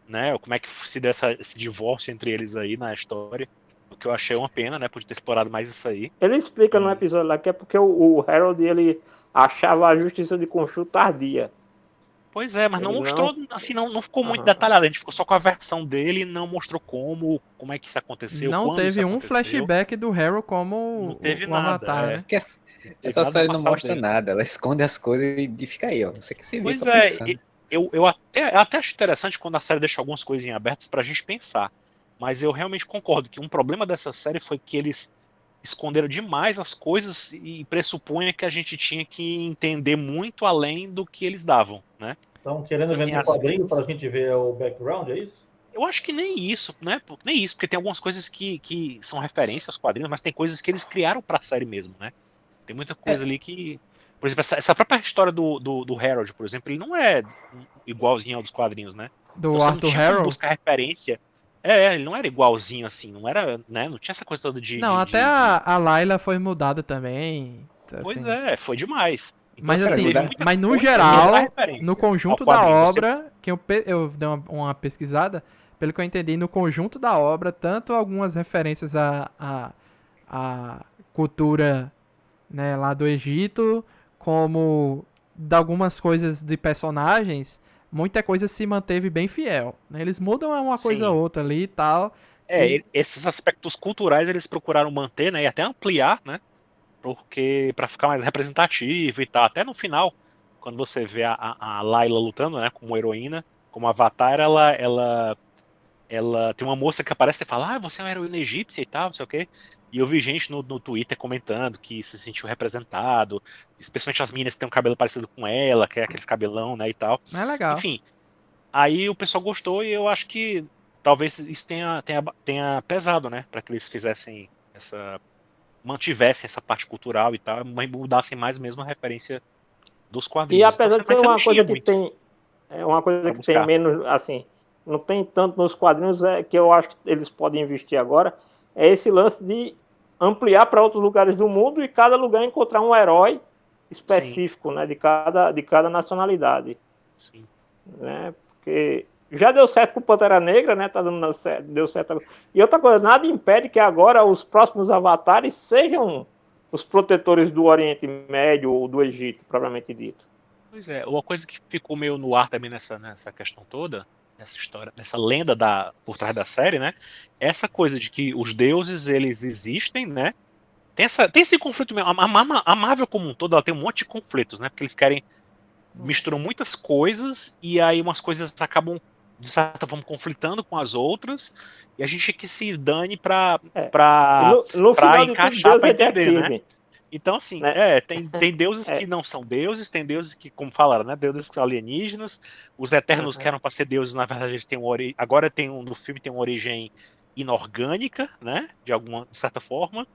né? Como é que se deu esse divórcio entre eles aí na história. O que eu achei uma pena, né? Podia ter explorado mais isso aí. Ele explica no episódio lá que é porque o Harold ele achava a justiça de Khonshu tardia. Pois é, mas não Ele mostrou, não- assim, não ficou muito Aham. detalhado. A gente ficou só com a versão dele e não mostrou como é que isso aconteceu, Não quando isso teve um aconteceu. flashback do Harold como Não teve o nada, Avatar, né? Porque teve essa nada do série não passado mostra dele. nada, ela esconde as coisas e fica aí, ó. Você que se vê Pois pra é, pensar. eu até acho interessante quando a série deixa algumas coisas em abertas pra gente pensar. Mas eu realmente concordo que um problema dessa série foi que eles esconderam demais as coisas e pressupunha que a gente tinha que entender muito além do que eles davam, né? Estão querendo Então, assim, vender às quadrinho vezes, para a gente ver o background, é isso? eu acho que nem isso, né? Nem isso, porque tem algumas coisas que são referência aos quadrinhos, mas tem coisas que eles criaram pra série mesmo, né? Tem muita coisa ali que. Por exemplo, essa própria história do Harold, por exemplo, ele não é igualzinho ao dos quadrinhos, né? Do Então você não Arthur tinha como Harrow? buscar referência. Ele não era igualzinho assim, não era, né? Não tinha essa coisa toda Não, até a Layla foi mudada também. Pois Assim. foi demais. Então, Mas assim, teve muita mas no coisa geral, pra referência no ao conjunto da quadrinho. obra, que eu dei uma pesquisada, pelo que eu entendi, no conjunto da obra, tanto algumas referências à cultura, né, lá do Egito, como de algumas coisas de personagens, muita coisa se manteve bem fiel. Né? Eles mudam uma coisa ou Sim. outra ali e tal. que- Esses aspectos culturais eles procuraram manter, né? E até ampliar, né? Porque para ficar mais representativo e tal. Até no final, quando você vê a Layla lutando, né, como heroína, como avatar, ela tem uma moça que aparece e fala: você é uma heroína egípcia e tal, não sei o quê. E eu vi gente no Twitter comentando que se sentiu representado, especialmente as meninas que têm um cabelo parecido com ela, que é aqueles cabelão, né, e tal. É legal. Enfim, aí o pessoal gostou e eu acho que talvez isso tenha pesado, né, para que eles fizessem mantivessem essa parte cultural e tal, mas mudassem mais mesmo a referência dos E quadrinhos. apesar de ser Mas você não uma coisa tinha que muito tem. É uma coisa pra que tem buscar. menos, assim, não tem tanto nos quadrinhos, que eu acho que eles podem investir agora, é esse lance de ampliar para outros lugares do mundo e cada lugar encontrar um herói específico, né, de cada nacionalidade. Sim. Né? Porque já deu certo com o Pantera Negra, né? Tá dando certo, deu certo. E outra coisa, nada impede que agora os próximos avatares sejam os protetores do Oriente Médio ou do Egito, propriamente dito. Pois é, uma coisa que ficou meio no ar também nessa questão toda, nessa história, nessa lenda por trás da série, né? Essa coisa de que os deuses, eles existem, né? Tem esse conflito mesmo. A Marvel como um todo, ela tem um monte de conflitos, né? Porque eles misturam muitas coisas e aí umas coisas acabam, de certa forma, conflitando com as outras e a gente que se dane pra No final de tudo, encaixar, Deus pra é entender, né? detetive. Então, assim, Né? tem deuses que não são deuses, tem deuses que, como falaram, né, deuses que são alienígenas, os Eternos que eram para ser deuses, na verdade, eles têm agora no filme tem uma origem inorgânica, né, de certa forma.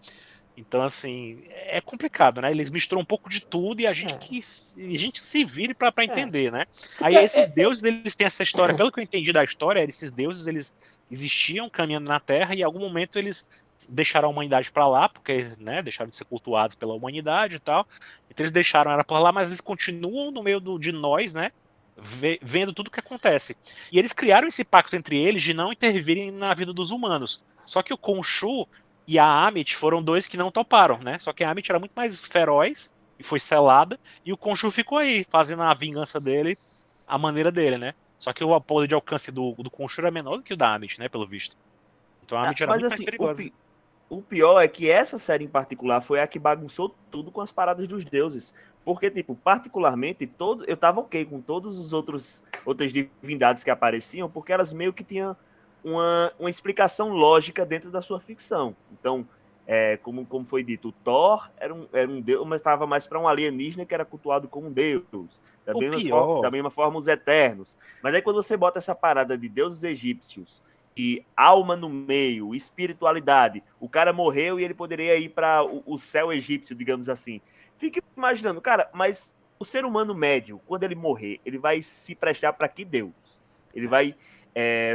Então, assim, é complicado, né? Eles misturam um pouco de tudo e a gente se vire para entender, né? Aí esses deuses, eles têm essa história, pelo que eu entendi da história, esses deuses, eles existiam caminhando na Terra e em algum momento eles deixaram a humanidade para lá, porque, né, deixaram de ser cultuados pela humanidade e tal. Então eles deixaram ela para lá, mas eles continuam no meio de nós, né? Vendo tudo o que acontece. E eles criaram esse pacto entre eles de não intervirem na vida dos humanos. Só que o Khonshu e a Amit foram dois que não toparam, né? Só que a Amit era muito mais feroz e foi selada, e o Khonshu ficou aí, fazendo a vingança dele, a maneira dele, né? Só que o poder de alcance do Khonshu era menor do que o da Amit, né? Pelo visto. Então a Amit era Mas muito mais assim, perigosa. o pior é que essa série em particular foi a que bagunçou tudo com as paradas dos deuses. Porque, tipo, particularmente, eu tava ok com todos os outras divindades que apareciam, porque elas meio que tinham uma explicação lógica dentro da sua ficção. Então, como foi dito, o Thor era um deus, mas estava mais para um alienígena que era cultuado como um deus. Da mesma forma, os Eternos. Mas aí quando você bota essa parada de deuses egípcios e alma no meio, espiritualidade, o cara morreu e ele poderia ir para o céu egípcio, digamos assim. Fique imaginando, cara, mas o ser humano médio, quando ele morrer, ele vai se prestar para que Deus? Ele vai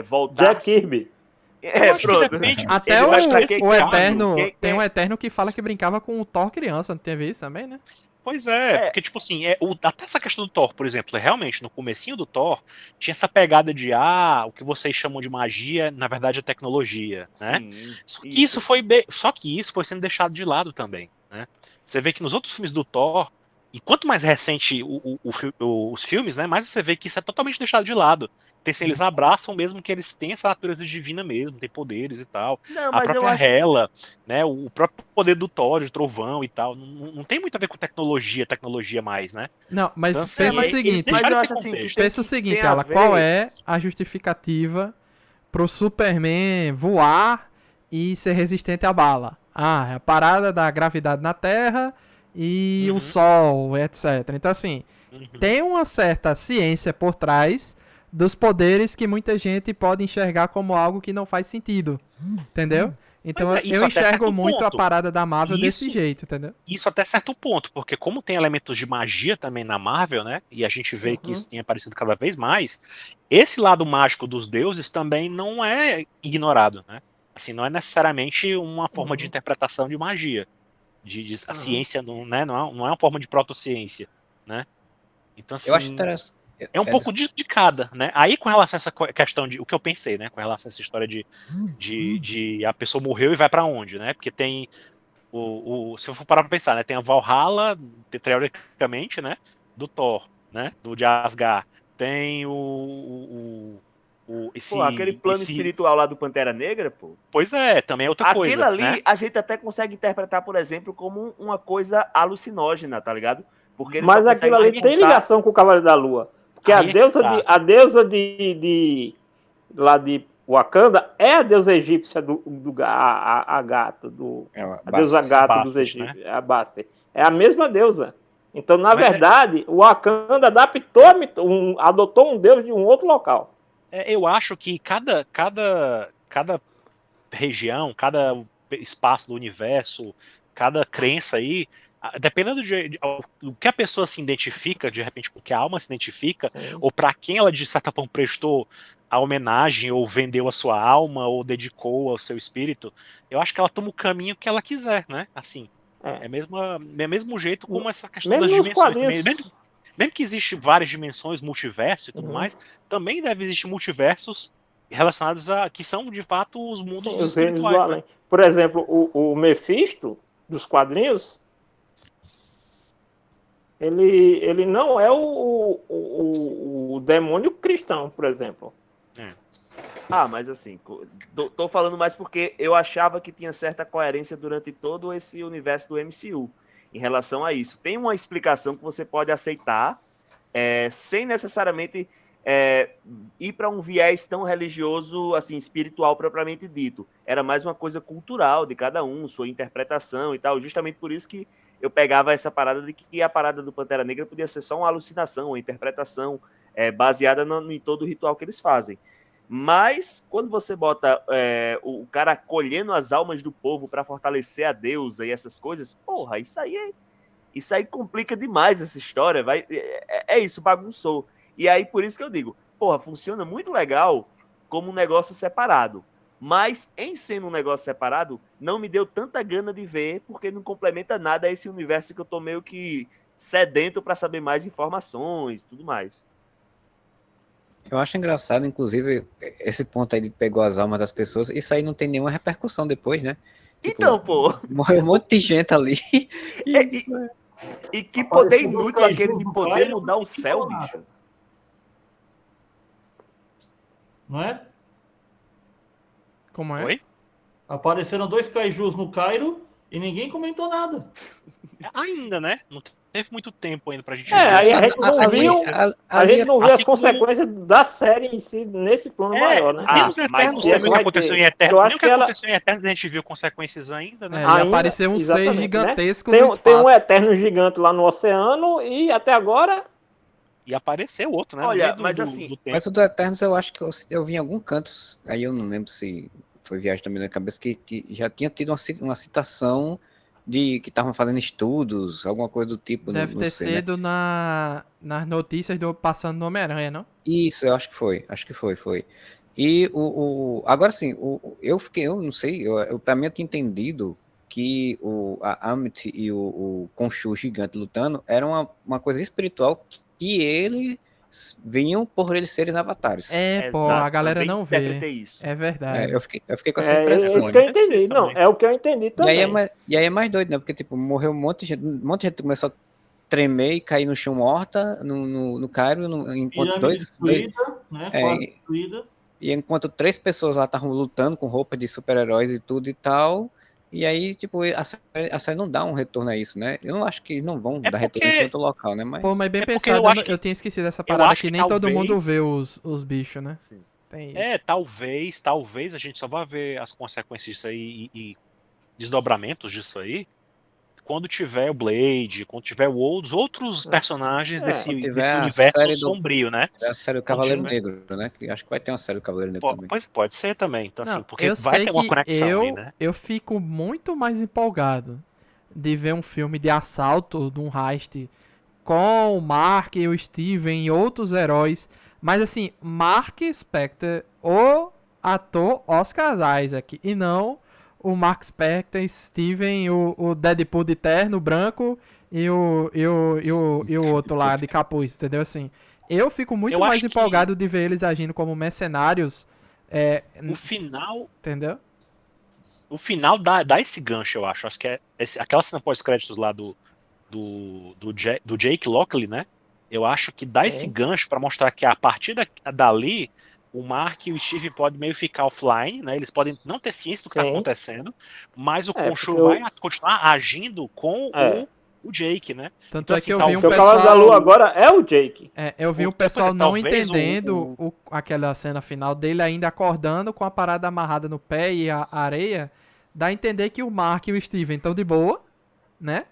voltar... Jack Kirby. Pronto. Até Ele vai pra que o Eterno. quem Tem um Eterno que fala que brincava com o Thor criança, não teve isso também, né? Pois é, porque, tipo assim, até essa questão do Thor, por exemplo, realmente, no comecinho do Thor, tinha essa pegada de, o que vocês chamam de magia, na verdade é tecnologia, né? Só que isso foi sendo deixado de lado também, né? Você vê que nos outros filmes do Thor, e quanto mais recente os filmes, né, mais você vê que isso é totalmente deixado de lado. Então, assim, eles abraçam mesmo que eles têm essa natureza divina mesmo, tem poderes e tal. Não, A mas eu própria acho... Hela, né, o próprio poder do Thor, de trovão e tal, não tem muito a ver com tecnologia mais, né? Não, mas Então, assim, pensa o eles seguinte. Mas eu deixaram esse acho assim que contexto. Pensa o seguinte, tem a Ala, ver- qual é a justificativa pro Superman voar e ser resistente à bala? É a parada da gravidade na Terra e o Sol, etc. Então, assim, tem uma certa ciência por trás dos poderes que muita gente pode enxergar como algo que não faz sentido. Entendeu? Então Pois é, isso eu até enxergo certo muito a ponto. parada da Marvel desse Isso- jeito, entendeu? Isso até certo ponto, porque como tem elementos de magia também na Marvel, né? E a gente vê que isso tem aparecido cada vez mais, esse lado mágico dos deuses também não é ignorado, né? Assim, não é necessariamente uma forma de interpretação de magia. A ciência não é uma forma de protociência, né? Então, Eu acho assim, interessante. é um pouco de cada, né? Aí, com relação a essa questão de o que eu pensei, né? Com relação a essa história de a pessoa morreu e vai pra onde, né? Porque tem se eu for parar pra pensar, né? Tem a Valhalla, teoricamente, né? Do Thor, né? Do de Asgard. Tem aquele plano espiritual lá do Pantera Negra, pô. Pois é, também é outra Aquilo coisa, ali, né? a gente até consegue interpretar, por exemplo, como uma coisa alucinógena, tá ligado? Porque ele Mas só aquilo consegue ali tem ligação com o Cavaleiro da Lua. Porque Aí é que tá. a deusa lá de Wakanda é a deusa egípcia a gata, a deusa gata dos Bastet, né? egípcios, a Bastet. É a mesma deusa. Então, na Mas verdade, o Wakanda adotou um deus de um outro local. eu acho que cada região, cada espaço do universo, cada crença aí Dependendo do que a pessoa se identifica, de repente com que a alma se identifica, Sim. ou para quem ela de certa forma prestou a homenagem, ou vendeu a sua alma, ou dedicou ao seu espírito, eu acho que ela toma o caminho que ela quiser, né? Assim, É. é mesmo jeito como essa questão Mesmo das nos dimensões quadrinhos. também. Mesmo que existe várias dimensões, multiverso e tudo Uhum. mais, também deve existir multiversos relacionados a que são de fato os mundos Sim, os reinos do espirituais. além. Por exemplo, o Mephisto dos quadrinhos, ele não é o demônio cristão, por exemplo. Ah, mas assim, tô falando mais porque eu achava que tinha certa coerência durante todo esse universo do MCU em relação a isso. Tem uma explicação que você pode aceitar sem necessariamente ir para um viés tão religioso, assim, espiritual propriamente dito. Era mais uma coisa cultural de cada um, sua interpretação e tal. Justamente por isso que eu pegava essa parada de que a parada do Pantera Negra podia ser só uma alucinação, uma interpretação baseada em todo o ritual que eles fazem. Mas quando você bota o cara colhendo as almas do povo para fortalecer a deusa e essas coisas, porra, isso aí complica demais essa história, é isso, bagunçou. E aí por isso que eu digo, porra, funciona muito legal como um negócio separado. Mas em sendo um negócio separado, não me deu tanta gana de ver, porque não complementa nada a esse universo que eu tô meio que sedento para saber mais informações e tudo mais. Eu acho engraçado, inclusive, esse ponto aí de pegou as almas das pessoas, isso aí não tem nenhuma repercussão depois, né? Tipo, Então, pô. morreu um monte de gente ali. E que poder Apareceu inútil Kaiju aquele de do poder Cairo, mudar o não céu, ficou bicho. nada. Não é? Como é? Oi? Apareceram 2 Kaijus no Cairo e ninguém comentou nada. Ainda, né? Não teve muito tempo ainda pra gente Aí a as gente não viu, consequências. a gente não vê assim as consequências da série em si nesse plano maior, né? Temos mas Eternos se também, que vai aconteceu ter. em Eternos. Eu Nem acho o que que ela- aconteceu em Eternos a gente viu consequências ainda, né? É, já Ainda, apareceu um ser exatamente, gigantesco né? no Tem espaço. um Eterno gigante lá no oceano e até agora E apareceu outro, né? No Olha, meio mas do assim, tempo. Mas o do Eternos eu acho que eu vi em algum canto, aí eu não lembro se foi viagem também na cabeça, que já tinha tido uma citação de que estavam fazendo estudos, alguma coisa do tipo, Deve não ter sei, né? sido nas notícias do passando no Homem-Aranha, não? Isso, eu acho que foi. E agora sim, eu não sei, pra mim eu tinha entendido que a Amit e o Khonshu gigante lutando era uma coisa espiritual que eles vinham por eles serem avatares. É, pô, a exato, galera também não vê. interpretei isso. É É, verdade. eu fiquei com essa é impressão. isso que eu Pode ser entendi. Não, também. é o que eu entendi E aí, também. e aí é mais doido, né? Porque, tipo, morreu um monte de gente começou a tremer e cair no chão morta, no Cairo, enquanto Pirâmide destruída, né? é, Quase destruída. e enquanto 3 pessoas lá estavam lutando com roupa de super-heróis e tudo e tal. E aí, tipo, a série não dá um retorno a isso, né? Eu não acho que eles não vão É dar retorno a isso em porque, outro local, né? Mas Pô, mas bem é porque pensado, eu acho eu que tinha esquecido dessa eu parada acho que que nem todo mundo talvez. vê os bichos, né? Sim. Tem isso. Talvez a gente só vá ver as consequências disso aí e desdobramentos disso aí quando tiver o Blade, quando tiver os outros personagens É. quando desse tiver universo sombrio, né? a série do Quando Cavaleiro tiver. Negro, né? Que acho que vai ter uma série do Cavaleiro Negro também. Pois pode ser também. Então, assim, Não, porque eu vai sei ter uma que conexão aí, né? eu fico muito mais empolgado de ver um filme de assalto, de um heist, com o Mark e o Steven e outros heróis. Mas assim, Mark Spector, o ator Oscar Isaac, e não o Mark Spector, Steven, o Deadpool de terno branco e o outro lá de capuz, entendeu? Assim, eu fico muito Eu mais acho que empolgado de ver eles agindo como mercenários, o final. entendeu? O final dá esse gancho, eu acho. Acho que aquela cena pós-créditos lá do Jake Lockley, né? Eu acho que dá esse gancho pra mostrar que a partir dali o Mark e o Steve podem meio ficar offline, né? Eles podem não ter ciência do que tá Sim. acontecendo, mas o É, Khonshu porque vai continuar agindo com É. o Jake, né? Tanto Então, é assim, que eu vi um Porque o Cavalo da Lua pessoal. agora é o Jake. Eu vi um Pois é, pessoal não talvez entendendo aquela cena final dele ainda acordando com a parada amarrada no pé e a areia. Dá a entender que o Mark e o Steven estão de boa, né?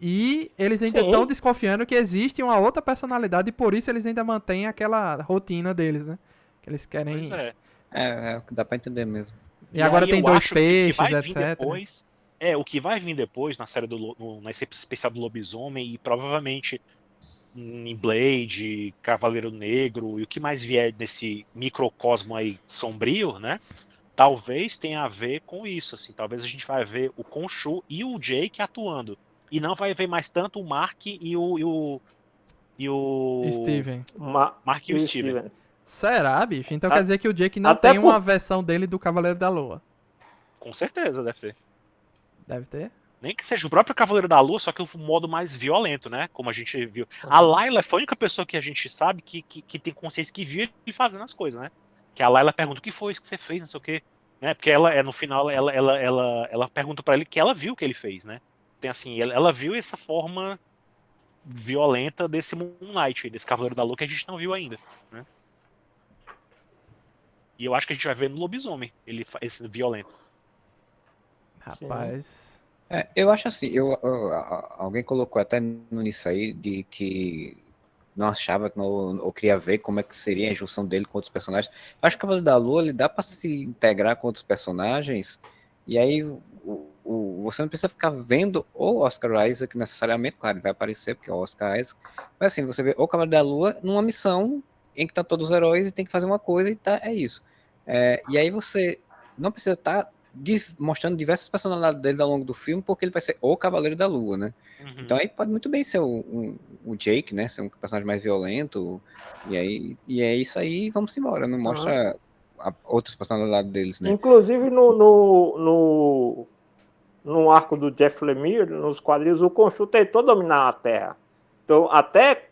E eles ainda Sim. estão desconfiando que existe uma outra personalidade e por isso eles ainda mantêm aquela rotina deles, né? Que eles querem. Pois é. É o que dá pra entender mesmo. E agora aí tem eu dois acho que peixes, vai vir etc. depois. o que vai vir depois na série nesse especial do Lobisomem e provavelmente em Blade, Cavaleiro Negro e o que mais vier nesse microcosmo aí sombrio, né? Talvez tenha a ver com isso, assim. Talvez a gente vai ver o Khonshu e o Jake atuando. E não vai ver mais tanto o Mark e o Steven. Mark e o Steven. Será, bicho? Então quer dizer que o Jake não até tem uma versão dele do Cavaleiro da Lua. Com certeza, deve ter. Deve ter? Nem que seja o próprio Cavaleiro da Lua, só que o modo mais violento, né? Como a gente viu. A Layla foi a única pessoa que a gente sabe que tem consciência que viu ele fazendo as coisas, né? Que a Layla pergunta, o que foi isso que você fez, não sei o quê. Né? Porque no final, ela pergunta pra ele que ela viu o que ele fez, né? Tem assim, ela viu essa forma violenta desse Moon Knight, desse Cavaleiro da Lua que a gente não viu ainda, né? E eu acho que a gente vai ver no Lobisomem, esse violento. Rapaz. Eu acho assim, alguém colocou até nisso aí de que não achava ou queria ver como é que seria a junção dele com outros personagens. Eu acho que o Cavaleiro da Lua ele dá para se integrar com outros personagens e aí você não precisa ficar vendo o Oscar Isaac necessariamente, claro, ele vai aparecer porque é o Oscar Isaac, mas assim, você vê o Cavaleiro da Lua numa missão em que tá todos os heróis e tem que fazer uma coisa e tá, é isso. E aí você não precisa estar mostrando diversas personalidades dele ao longo do filme, porque ele vai ser o Cavaleiro da Lua, né? Uhum. Então aí pode muito bem ser o Jake, né? Ser um personagem mais violento, e é isso aí, vamos embora. Não mostra outras personalidades deles, né? Inclusive no arco do Jeff Lemire, nos quadrinhos, o Khonshu tentou dominar a Terra. Então até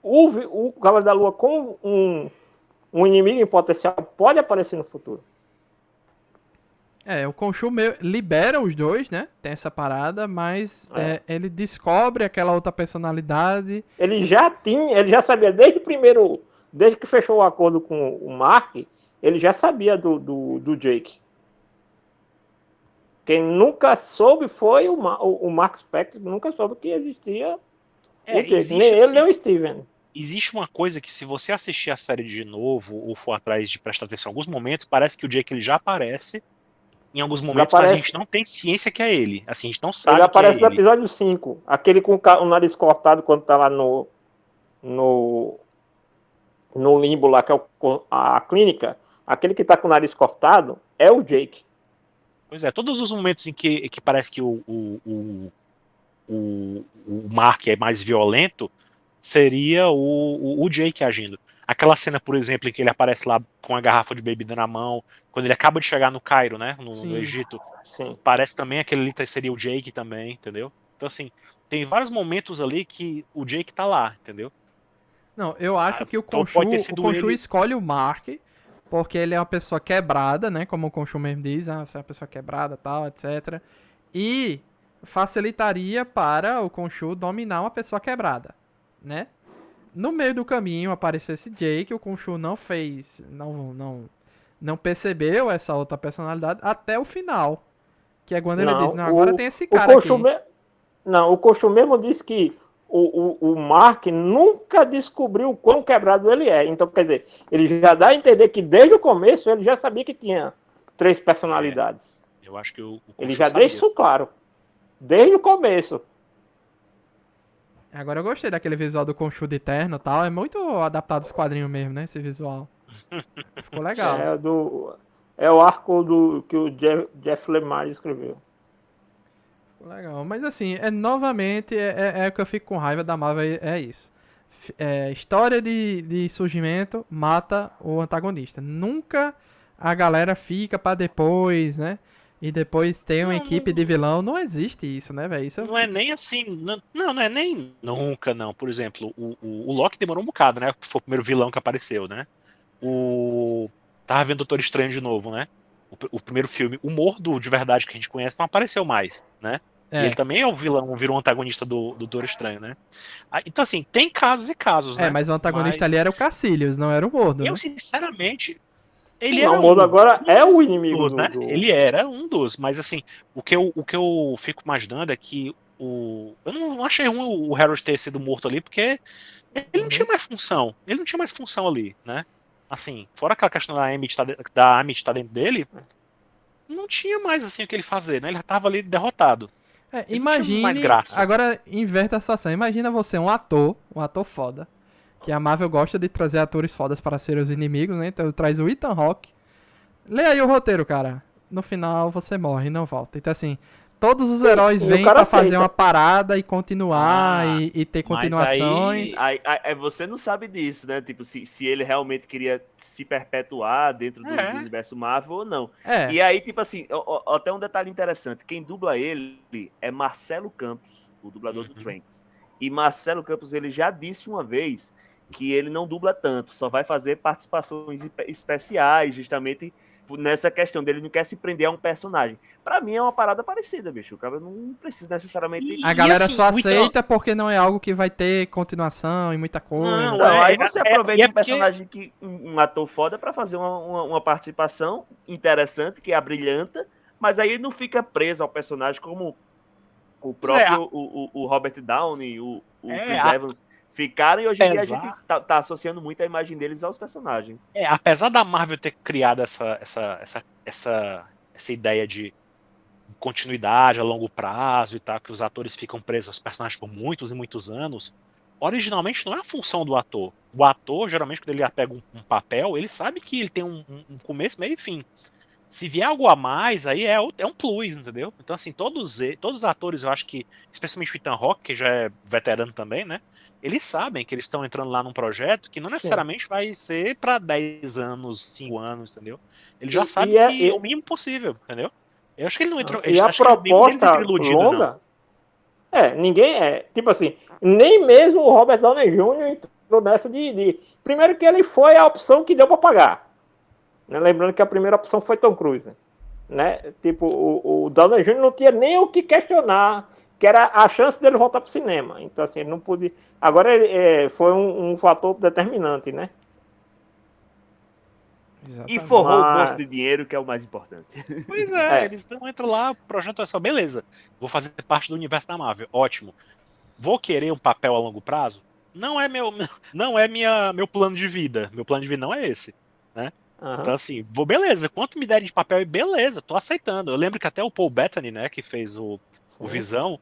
o Cavaleiro da Lua com um inimigo em potencial pode aparecer no futuro. O Khonshu libera os dois, né? Tem essa parada, mas ele descobre aquela outra personalidade. Ele já sabia desde que fechou o acordo com o Mark, ele já sabia do Jake. Quem nunca soube foi o Mark Spector, nunca soube que existia o Jake. Nem ele, nem o Steven. Existe uma coisa que se você assistir a série de novo ou for atrás de prestar atenção em alguns momentos, parece que o Jake ele já aparece em alguns momentos, mas a gente não tem ciência que é ele. Assim, a gente não sabe ele aparece que é no episódio 5. Aquele com o nariz cortado quando tá lá no limbo lá, que é a clínica. Aquele que tá com o nariz cortado é o Jake. Pois é, todos os momentos em que parece que o Mark é mais violento, seria o Jake agindo. Aquela cena, por exemplo, em que ele aparece lá com a garrafa de bebida na mão, quando ele acaba de chegar no Cairo, né, no Egito. Sim. Parece também aquele ali seria o Jake também, entendeu? Então, assim, tem vários momentos ali que o Jake tá lá, entendeu? Não, eu acho que o então Khonshu escolhe o Mark, porque ele é uma pessoa quebrada, né, como o Khonshu mesmo diz, você é uma pessoa quebrada, tal, etc. E facilitaria para o Khonshu dominar uma pessoa quebrada, né? No meio do caminho apareceu esse Jake, o Khonshu não fez, não percebeu essa outra personalidade até o final. Que é quando ele diz, não, agora tem esse cara aqui. O Khonshu mesmo disse que o Mark nunca descobriu o quão quebrado ele é. Então, quer dizer, ele já dá a entender que desde o começo ele já sabia que tinha 3 personalidades. Eu acho que o ele já deixa isso claro. Desde o começo. Agora eu gostei daquele visual do Khonshu de terno e tal. É muito adaptado aos quadrinhos mesmo, né? Esse visual. Ficou legal. É o arco que o Jeff Lemire escreveu. Ficou legal. Mas assim, novamente, o que eu fico com raiva da Marvel, é isso. História de surgimento mata o antagonista. Nunca a galera fica pra depois, né? E depois tem uma equipe de vilão. Não existe isso, né, velho? Não é nem assim. Não é nem nunca, não. Por exemplo, o Loki demorou um bocado, né? Foi o primeiro vilão que apareceu, né? Tava vendo Doutor Estranho de novo, né? O primeiro filme, o Mordo de verdade que a gente conhece, não apareceu mais, né? E ele também é o vilão, virou um antagonista do Doutor Estranho, né? Então, assim, tem casos e casos, né? Mas o antagonista ali era o Caecilius, não era o Mordo, né? Eu, sinceramente, o Mordo agora é o inimigo né? Ele era um dos, mas assim, o que eu fico imaginando é que eu não achei ruim o Harold ter sido morto ali, porque ele não tinha mais função. Ele não tinha mais função ali, né? Assim, fora aquela questão da Amy tá dentro dele, não tinha mais assim o que ele fazer, né? Ele já tava ali derrotado. Ele não tinha mais Imagine, graça. agora inverte a situação. Imagina você, um ator foda, que a Marvel gosta de trazer atores fodas para serem os inimigos, né? Então traz o Ethan Hawke. Lê aí o roteiro, cara. No final você morre e não volta. Então assim, todos os heróis e o vêm cara pra fazer aceita. uma parada e continuar Ah, e ter mas continuações. Aí você não sabe disso, né? Tipo, se ele realmente queria se perpetuar dentro do É. universo Marvel ou não. É, E aí, tipo assim, até um detalhe interessante. Quem dubla ele é Marcelo Campos, o dublador do Uhum. Trunks. E Marcelo Campos, ele já disse uma vez que ele não dubla tanto, só vai fazer participações especiais, justamente nessa questão dele não quer se prender a um personagem. Pra mim é uma parada parecida, bicho. O cara não precisa necessariamente. a E galera assim, só o Ethan- aceita porque não é algo que vai ter continuação e muita coisa. Não, Então, aí você e aproveita é um personagem que um ator foda pra fazer uma participação interessante, que é brilhanta, mas aí não fica preso ao personagem como o pois é, próprio o Robert Downey, o é, Chris Evans ficaram, e hoje em dia a gente apesar, tá associando muito a imagem deles aos personagens. apesar da Marvel ter criado essa ideia de continuidade a longo prazo e tal, que os atores ficam presos aos personagens por muitos e muitos anos, originalmente não é a função do ator. O ator, geralmente, quando ele pega um papel, ele sabe que ele tem um começo, meio e fim. Se vier algo a mais, aí é um plus, entendeu? Então, assim, todos os atores, eu acho que, especialmente o Ethan Hawke, que já é veterano também, né? Eles sabem que eles estão entrando lá num projeto que não Sim. necessariamente vai ser para 10 anos, 5 anos, entendeu? Ele já E, sabe e, a, que é o e, mínimo possível, entendeu? Eu acho que ele não entrou. e a Acho que nenhum deles entrou proposta iludido, não. longa, ninguém tipo assim, nem mesmo o Robert Downey Jr. entrou nessa primeiro que ele foi a opção que deu para pagar. Né? Lembrando que a primeira opção foi Tom Cruise. Né? Tipo, o Downey Jr. não tinha nem o que questionar, que era a chance dele voltar para o cinema. Então, assim, ele não podia. Agora, foi um fator determinante, né? E Exatamente. forrou o bolso de Mas, dinheiro, que é o mais importante. Pois é, é, eles não entram lá, o projeto é só, beleza, vou fazer parte do universo da Marvel, ótimo. Vou querer um papel a longo prazo? Não é não é meu plano de vida. Meu plano de vida não é esse, né? Então, assim, beleza, quanto me derem de papel, beleza, tô aceitando. Eu lembro que até o Paul Bettany, né, que fez o Visão,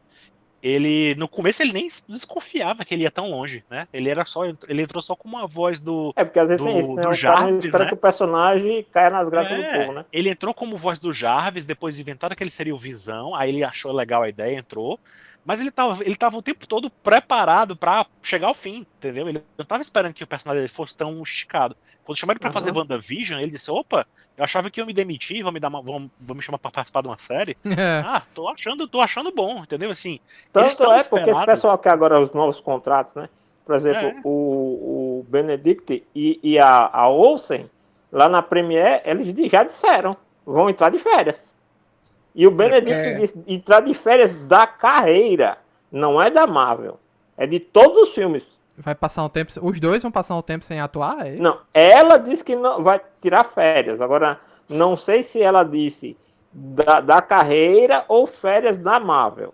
ele, no começo, ele nem desconfiava que ele ia tão longe, né? Ele entrou só com uma voz porque às vezes tem isso, né? do O cara não Jarvis, espera né? que o personagem caia nas graças do povo, né? Ele entrou como voz do Jarvis, depois inventaram que ele seria o Visão, aí ele achou legal a ideia, entrou, mas ele tava o tempo todo preparado pra chegar ao fim, entendeu? Ele não tava esperando que o personagem dele fosse tão esticado. Quando chamaram ele pra fazer WandaVision, ele disse, opa, eu achava que iam me demitir, vão me chamar pra participar de uma série. É. Ah, tô achando bom, entendeu? Assim, eles Tanto estão é porque esse pessoal esperados. que agora os novos contratos, né? Por exemplo, É, o Benedict e a Olsen, lá na Premiere, eles já disseram, vão entrar de férias. E o Benedict porque disse entrar de férias da carreira, não é da Marvel. É de todos os filmes. Vai passar um tempo. Os dois vão passar um tempo sem atuar? É isso? Não, ela disse que não vai tirar férias. Agora, não sei se ela disse da carreira ou férias da Marvel.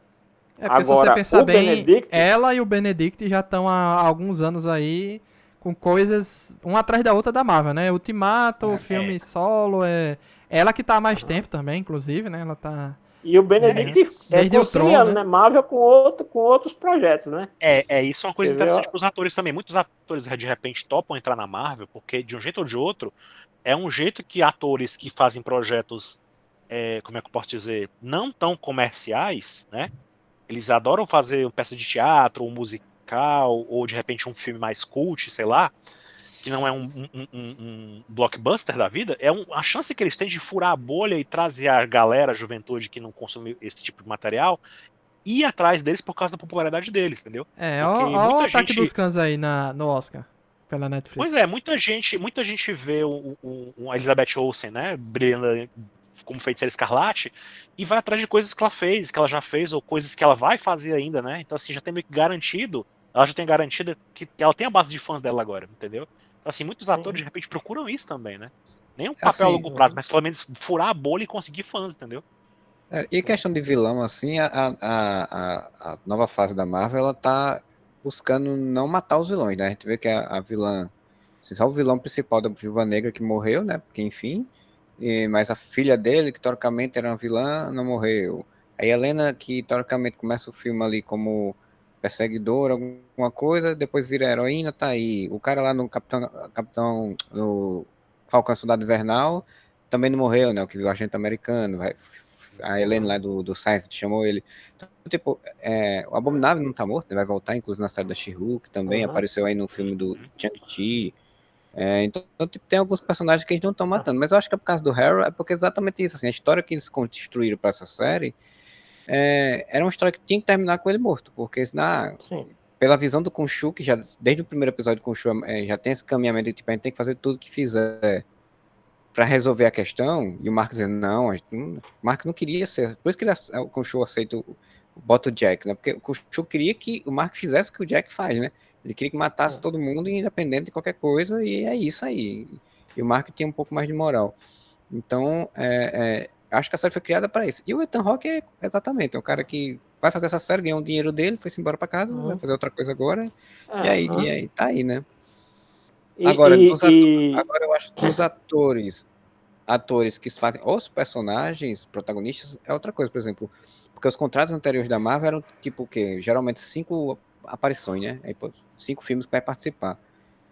É porque se você Agora, pensar o bem, Benedict, ela e o Benedict já estão há alguns anos aí com coisas uma atrás da outra da Marvel, né? Ultimato, o filme solo, é ela que tá há mais tempo também, inclusive, né? Ela tá e o Benedict desde o Tron, conciliando, né? né? Marvel com outros projetos, né? isso é uma coisa Você vê, interessante para os atores também. Muitos atores de repente topam entrar na Marvel, porque de um jeito ou de outro, é um jeito que atores que fazem projetos, como é que eu posso dizer, não tão comerciais, né? Eles adoram fazer uma peça de teatro, um musical, ou de repente um filme mais cult, sei lá, que não é um blockbuster da vida, a chance que eles têm de furar a bolha e trazer a galera, a juventude que não consome esse tipo de material, ir atrás deles por causa da popularidade deles, entendeu? É, Porque ó o muita Ataque dos gente. Cães aí no Oscar, pela Netflix. Pois é, muita gente vê a Elizabeth Olsen, né, brilhando como Feiticeira Escarlate, e vai atrás de coisas que ela fez, que ela já fez, ou coisas que ela vai fazer ainda, né? Então, assim, já tem meio que garantido, ela já tem garantido que ela tem a base de fãs dela agora, entendeu? Então, assim, muitos atores, de repente, procuram isso também, né? Nem um papel a assim, longo prazo, mas pelo menos furar a bolha e conseguir fãs, entendeu? e questão de vilão, assim, a nova fase da Marvel, ela tá buscando não matar os vilões, né? A gente vê que a vilã, assim, só o vilão principal da Viúva Negra que morreu, né? Porque, enfim, mas a filha dele, que teoricamente era uma vilã, não morreu. A Helena, que teoricamente começa o filme ali como perseguidora, alguma coisa, depois vira heroína, tá aí. O cara lá no no Falcão Soldado Invernal também não morreu, né? O que viu o agente americano. A Helena lá do Seinfeld chamou ele. Então, tipo, o Abominável não tá morto, né? Vai voltar, inclusive, na série da She-Hulk também, apareceu aí no filme do Shang-Chi. Então, tipo, tem alguns personagens que eles não estão matando, mas eu acho que é por causa do Harrow, é porque é exatamente isso, assim, a história que eles construíram para essa série era uma história que tinha que terminar com ele morto, porque senão, Sim. pela visão do Khonshu, que já, desde o primeiro episódio do Khonshu, já tem esse caminhamento de, tipo, a gente tem que fazer tudo que fizer para resolver a questão, e o Mark dizendo, não, o Mark não queria ser, por isso que o Khonshu aceita bota o Jack, né, porque o Khonshu queria que o Mark fizesse o que o Jack faz, né, ele queria que matasse todo mundo, independente de qualquer coisa, e é isso aí. E o Mark tinha um pouco mais de moral. Então, acho que a série foi criada para isso. E o Ethan Hawke é exatamente, é um cara que vai fazer essa série, ganhou o dinheiro dele, foi embora para casa, vai fazer outra coisa agora, e aí tá aí, né? Agora, agora eu acho que dos atores que fazem os personagens protagonistas é outra coisa, por exemplo, porque os contratos anteriores da Marvel eram tipo o quê? Geralmente 5 aparições, né? Aí, pô, 5 filmes que vai participar,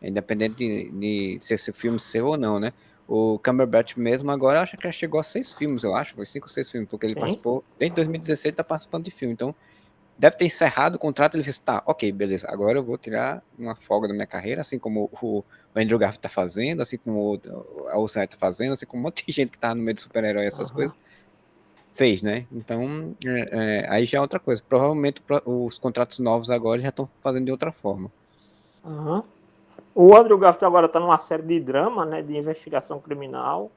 independente de se esse filme seu ou não, né? O Cumberbatch mesmo agora acho que já chegou a 6 filmes, eu acho, foi 5 ou 6 filmes, porque ele participou, desde 2016 ele tá participando de filme, então deve ter encerrado o contrato, ele disse, tá, ok, beleza, agora eu vou tirar uma folga da minha carreira, assim como o Andrew Garfield tá fazendo, assim como a Olsen tá fazendo, assim como um monte de gente que tá no meio de super-herói, essas coisas, fez, né? Então, aí já é outra coisa. Provavelmente os contratos novos agora já estão fazendo de outra forma. O Andrew Garfield agora tá numa série de drama, né, de investigação criminal,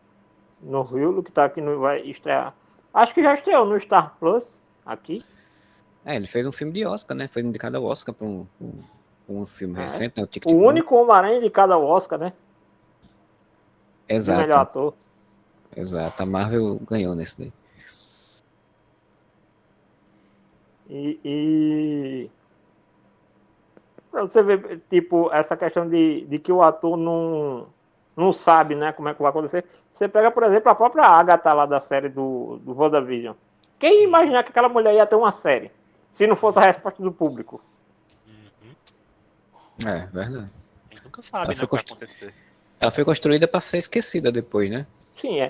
no Hulu, que tá aqui, vai estrear. Acho que já estreou no Star Plus, aqui. Ele fez um filme de Oscar, né? Foi indicado ao Oscar para um filme recente, né? O Ticket O Bom. único Homem-Aranha indicado ao Oscar, né? Exato. De melhor ator. Exato, a Marvel ganhou nesse daí. Pra você ver, tipo, essa questão de que o ator não sabe, né, como é que vai acontecer. Você pega, por exemplo, a própria Agatha lá da série do WandaVision. Quem ia imaginar que aquela mulher ia ter uma série? Se não fosse a resposta do público. Verdade. A gente nunca sabe, né, o que vai acontecer. Ela foi construída para ser esquecida depois, né? Sim,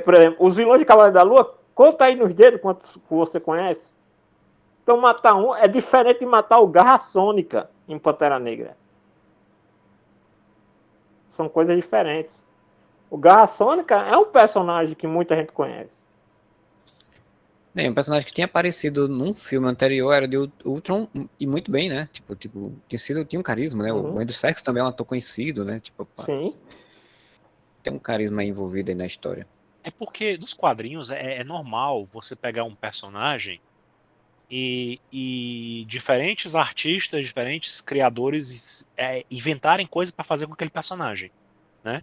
por exemplo, os vilões de Cavaleiro da Lua, conta aí nos dedos quantos você conhece. Então matar um é diferente de matar o Garra Sônica em Pantera Negra. São coisas diferentes. O Garra Sônica é um personagem que muita gente conhece. Um personagem que tinha aparecido num filme anterior era de Ultron, e muito bem, né? Tipo tinha um carisma, né? O Andrew Serkis também é um ator conhecido, né? Tipo, sim. Tem um carisma envolvido aí na história. É porque nos quadrinhos é normal você pegar um personagem e diferentes artistas, diferentes criadores inventarem coisas para fazer com aquele personagem, né?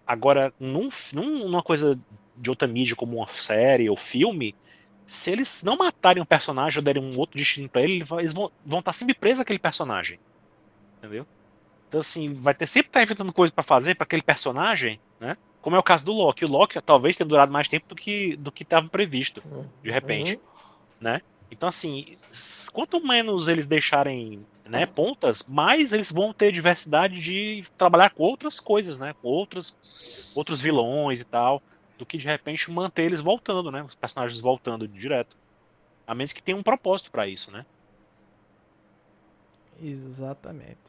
Agora, numa coisa de outra mídia, como uma série ou filme, se eles não matarem um personagem ou derem um outro destino para ele, eles vão estar sempre presos àquele personagem, entendeu? Então, assim, vai ter sempre estar inventando coisa para fazer para aquele personagem, né? Como é o caso do Loki. O Loki talvez tenha durado mais tempo do que estava previsto, de repente, né? Então, assim, quanto menos eles deixarem, né, pontas, mais eles vão ter diversidade de trabalhar com outras coisas, né? Com outros vilões e tal, do que de repente manter eles voltando, né? Os personagens voltando direto. A menos que tenha um propósito para isso, né? Exatamente.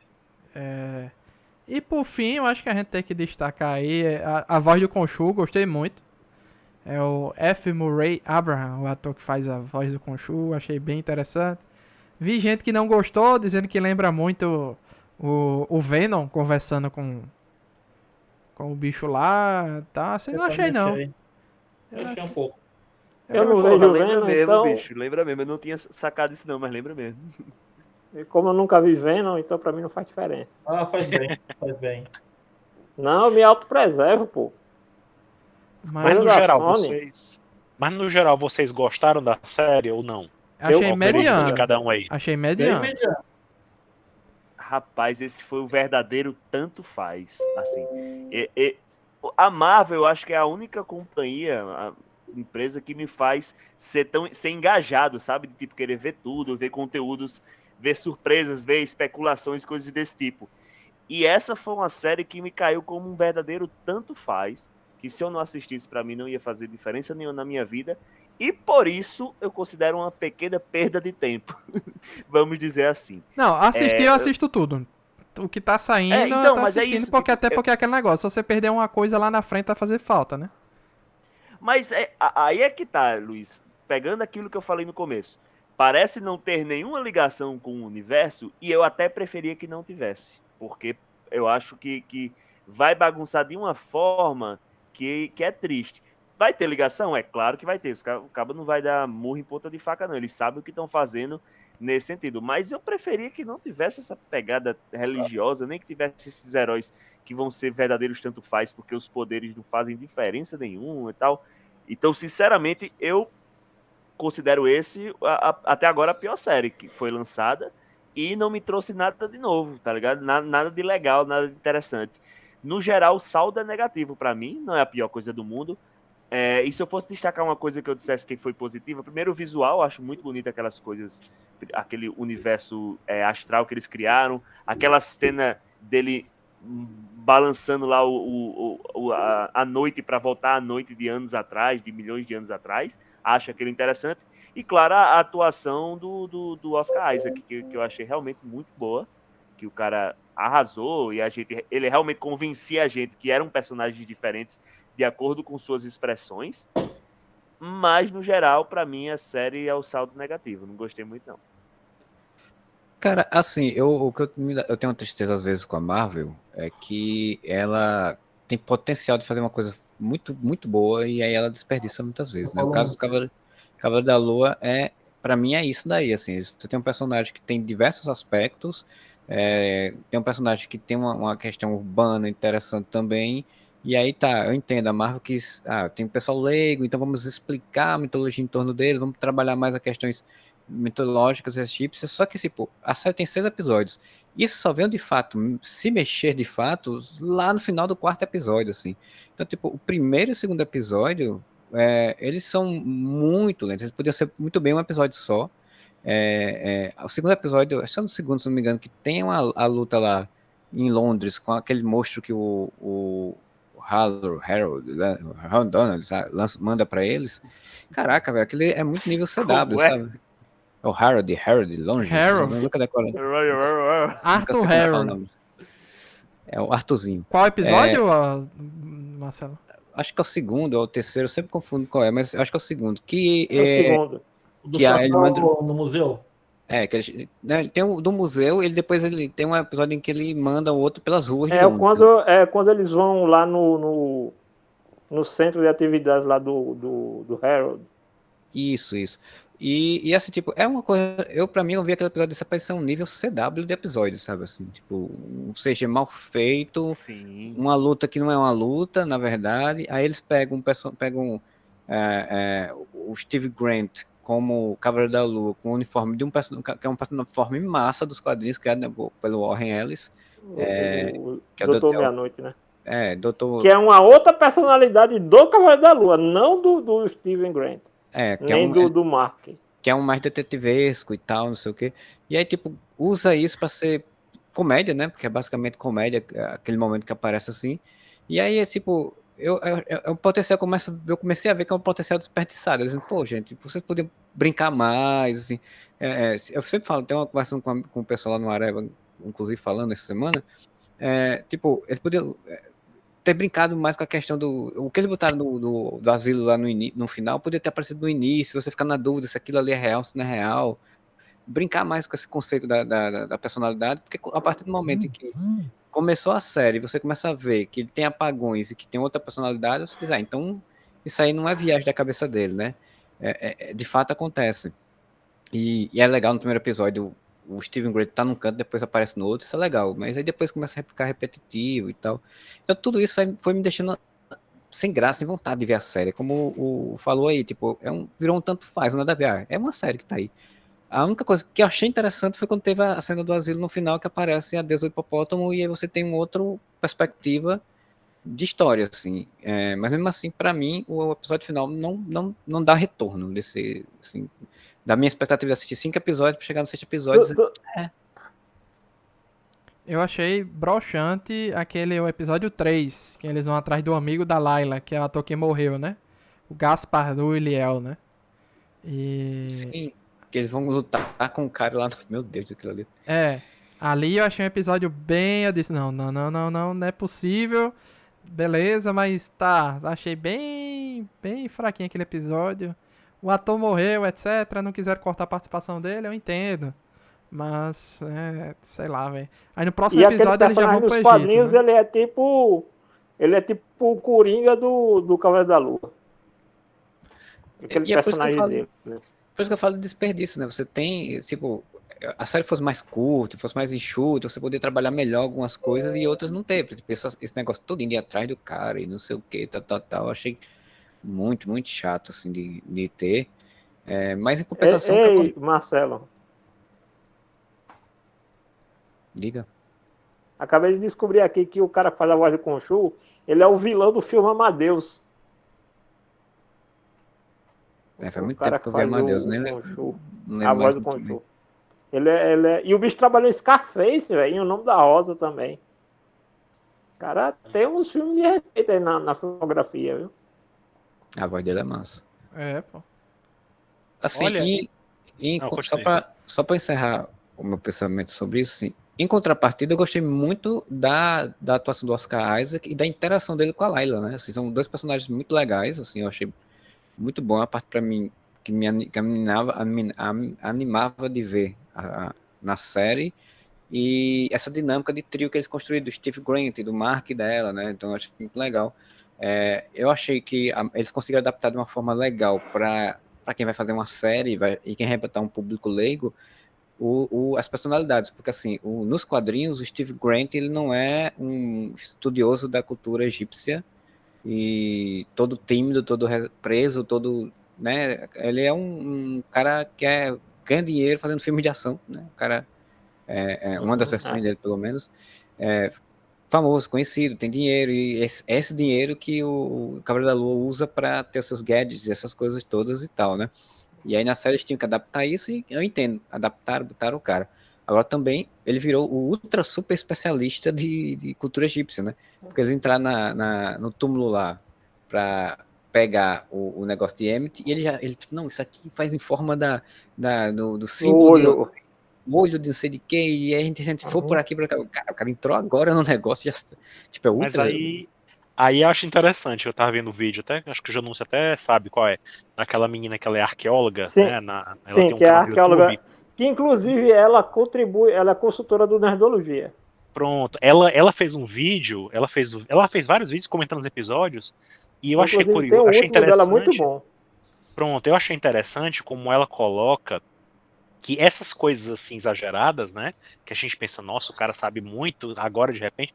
E por fim, eu acho que a gente tem que destacar aí a voz do Khonshu, gostei muito. É o F. Murray Abraham, o ator que faz a voz do Khonshu, achei bem interessante. Vi gente que não gostou, dizendo que lembra muito o Venom conversando com o bicho lá, tá? Assim, não achei não. Eu achei um pouco. Eu não vejo o Venom, mesmo, então... bicho, lembra mesmo. Eu não tinha sacado isso não, mas lembra mesmo. E como eu nunca vi Venom, então pra mim não faz diferença. Faz bem, faz bem. Não, eu me autopreservo, pô. Mas no geral, vocês gostaram da série ou não? Achei mediano. De cada um aí. Achei mediano. Rapaz, esse foi o verdadeiro tanto faz. Assim, A Marvel, eu acho que é a única companhia, a empresa que me faz ser engajado, sabe? De tipo, querer ver tudo, ver conteúdos, ver surpresas, ver especulações, coisas desse tipo. E essa foi uma série que me caiu como um verdadeiro tanto faz, que se eu não assistisse, para mim não ia fazer diferença nenhuma na minha vida. E por isso eu considero uma pequena perda de tempo. Vamos dizer assim. Não, assistir eu assisto tudo. O que tá saindo, eu Então, tô mas é assistindo, isso. porque Tipo, até porque é aquele negócio, se você perder uma coisa lá na frente vai fazer falta, né? mas aí é que tá, Luiz. Pegando aquilo que eu falei no começo. Parece não ter nenhuma ligação com o universo, e eu até preferia que não tivesse. Porque eu acho que vai bagunçar de uma forma que é triste. Vai ter ligação? É claro que vai ter. O cabo não vai dar murro em ponta de faca, não. Eles sabem o que estão fazendo nesse sentido. Mas eu preferia que não tivesse essa pegada religiosa, nem que tivesse esses heróis que vão ser verdadeiros tanto faz, porque os poderes não fazem diferença nenhuma e tal. Então, sinceramente, eu considero esse até agora a pior série que foi lançada e não me trouxe nada de novo, tá ligado? Nada de legal, nada de interessante. No geral, o saldo é negativo para mim, não é a pior coisa do mundo. E se eu fosse destacar uma coisa que eu dissesse que foi positiva, primeiro o visual, acho muito bonito aquelas coisas, aquele universo astral que eles criaram, aquela cena dele balançando lá a noite para voltar à noite de anos atrás, de milhões de anos atrás, acho aquilo interessante. E claro, a atuação do Oscar Isaac, que eu achei realmente muito boa, que o cara arrasou e ele realmente convencia a gente que eram personagens diferentes de acordo com suas expressões, mas no geral, para mim, a série é o saldo negativo. Não gostei muito, não. Cara, assim, eu tenho uma tristeza às vezes com a Marvel é que ela tem potencial de fazer uma coisa muito, muito boa e aí ela desperdiça muitas vezes, né? O caso do Cavaleiro da Lua para mim é isso daí, assim, você tem um personagem que tem diversos aspectos, tem um personagem que tem uma questão urbana interessante também, e aí tá, eu entendo, a Marvel quis, tem um pessoal leigo, então vamos explicar a mitologia em torno dele, vamos trabalhar mais as questões mitológicas, esses tipos, só que, tipo, a série tem 6 episódios. Isso só veio de fato se mexer de fato lá no final do 4º episódio, assim. Então, tipo, o primeiro e o segundo episódio, eles são muito lentos. Eles podiam ser muito bem um episódio só. O segundo episódio, acho que é no segundo, se não me engano, que tem a luta lá em Londres com aquele monstro que o Harold, né, o Harold Donald manda pra eles. Caraca, velho, aquele é muito nível CW, Como é? sabe? É o Harold, longe. Harold. Nunca decora. Nunca Arthur sei como fala o Harrow. nome. É o Arthurzinho. Qual episódio, Marcelo? Acho que é o segundo ou o terceiro, eu sempre confundo qual é, mas acho que é o segundo. Que É o segundo. Do que ele manda. no museu. Ele tem o do museu, depois ele tem um episódio em que ele manda o outro pelas ruas de É Londres. quando eles vão lá no centro de atividades lá do Harold. Isso. E assim, tipo, é uma coisa. Pra mim, eu vi aquele episódio desse parecer um nível CW de episódio, sabe? Assim, tipo, um CG mal feito, Sim. uma luta que não é uma luta, na verdade. Aí eles pegam o Steve Grant como Cavaleiro da Lua, com o uniforme de um personagem, que é um uniforme massa dos quadrinhos, criado, né, pelo Warren Ellis. O Que é o Doutor Meia-Noite, né? Doutor. Que é uma outra personalidade do Cavaleiro da Lua, não do Steven Grant. Nem do Mark. Que é um mais detetivesco e tal, não sei o quê. E aí, tipo, usa isso pra ser comédia, né? Porque é basicamente comédia, aquele momento que aparece assim. E aí, tipo, o potencial eu comecei a ver que é um potencial desperdiçado. Dizendo, pô, gente, vocês podiam brincar mais, assim. Eu sempre falo, tem uma conversa com o pessoal lá no Areva, inclusive falando essa semana, tipo, eles podiam ter brincado mais com a questão o que eles botaram do asilo lá no final, podia ter aparecido no início, você ficar na dúvida se aquilo ali é real, se não é real, brincar mais com esse conceito da personalidade, porque a partir do momento em que começou a série, você começa a ver que ele tem apagões e que tem outra personalidade, você diz, então isso aí não é viagem da cabeça dele, né? De fato acontece. E é legal no primeiro episódio, o Steven Grant tá num canto, depois aparece no outro, isso é legal, mas aí depois começa a ficar repetitivo e tal. Então tudo isso foi me deixando sem graça, sem vontade de ver a série. Como o falou aí, tipo, virou um tanto faz, nada a ver. É uma série que tá aí. A única coisa que eu achei interessante foi quando teve a cena do asilo no final, que aparece a deusa do hipopótamo, e aí você tem uma outra perspectiva de história, assim. Mas mesmo assim, pra mim, o episódio final não dá retorno desse, assim, da minha expectativa de assistir 5 episódios pra chegar no 6º episódio. Eu achei broxante o episódio 3, que eles vão atrás do amigo da Layla, que é o ator que morreu, né? O Gaspar do Iliel, né? E... Sim, que eles vão lutar com o cara lá. Meu Deus, aquilo ali. Ali eu achei um episódio bem... Eu disse, não é possível. Beleza, mas tá, achei bem fraquinho aquele episódio. O ator morreu, etc. Não quiseram cortar a participação dele, eu entendo. Mas, sei lá, velho. Aí no próximo E aquele episódio eles já vão personagem pro nos Egito, quadrinhos, né? ele é tipo o Coringa do Cavaleiro da Lua. Aquele E é por isso que eu personagem falo, dele, né? por isso que eu falo de desperdício, né? Você tem, tipo, a série fosse mais curta, fosse mais enxuta, você poderia trabalhar melhor algumas coisas e outras não ter. Tipo, esse negócio todo indo atrás do cara e não sei o que, tal. Eu achei muito, muito chato, assim, de ter. Mas em compensação, que eu Ei, Marcelo, diga. acabei de descobrir aqui que o cara que faz a voz do Khonshu, ele é o vilão do filme Amadeus. Faz muito cara tempo que eu vi Amadeus, nem Khonshu, não a lembro mais voz do muito bem. Khonshu. E o bicho trabalhou em Scarface, velho, e o Nome da Rosa também. Cara, tem uns filmes de respeito aí na filmografia, viu? A voz dele é massa. Pô. Assim, Olha, só continue. para encerrar o meu pensamento sobre isso, assim, em contrapartida, eu gostei muito da atuação do Oscar Isaac e da interação dele com a Layla, né? Assim, são dois personagens muito legais, assim, eu achei muito bom. A parte para mim que me animava de ver na série, e essa dinâmica de trio que eles construíram, do Steve Grant e do Mark dela, né? Então eu achei muito legal. Eu achei que eles conseguiram adaptar de uma forma legal para quem vai fazer uma série e quem vai botar um público leigo, as personalidades, porque assim, nos quadrinhos, o Steve Grant, ele não é um estudioso da cultura egípcia, e todo tímido, todo preso, todo, né, ele é um cara que ganha dinheiro fazendo filme de ação, né, o cara, uma das versões dele, pelo menos, famoso, conhecido, tem dinheiro, e esse dinheiro que o Cavaleiro da Lua usa para ter seus gadgets e essas coisas todas e tal, né. E aí na série eles tinham que adaptar isso, e eu entendo, adaptaram, botaram o cara. Agora também ele virou o ultra super especialista de cultura egípcia, né? Porque eles entraram no túmulo lá pra pegar o negócio de Emmett, e ele tipo, não, isso aqui faz em forma do símbolo olho. do olho de não sei de que, e aí a gente for por aqui, por cá. O cara entrou agora no negócio, já, tipo, é Mas ultra... aí eu acho interessante, eu tava vendo o vídeo, até acho que o Janúncio até sabe qual é. Daquela menina que ela é arqueóloga, Sim, né? Ela tem um que é a canal no arqueóloga, YouTube. que inclusive ela contribui, ela é consultora do Nerdologia. Pronto, ela fez um vídeo, ela fez vários vídeos comentando os episódios, e eu achei Inclusive tem curioso, um achei último dela muito interessante. bom. Pronto, eu achei interessante como ela coloca que essas coisas assim exageradas, né? Que a gente pensa, nossa, o cara sabe muito agora de repente,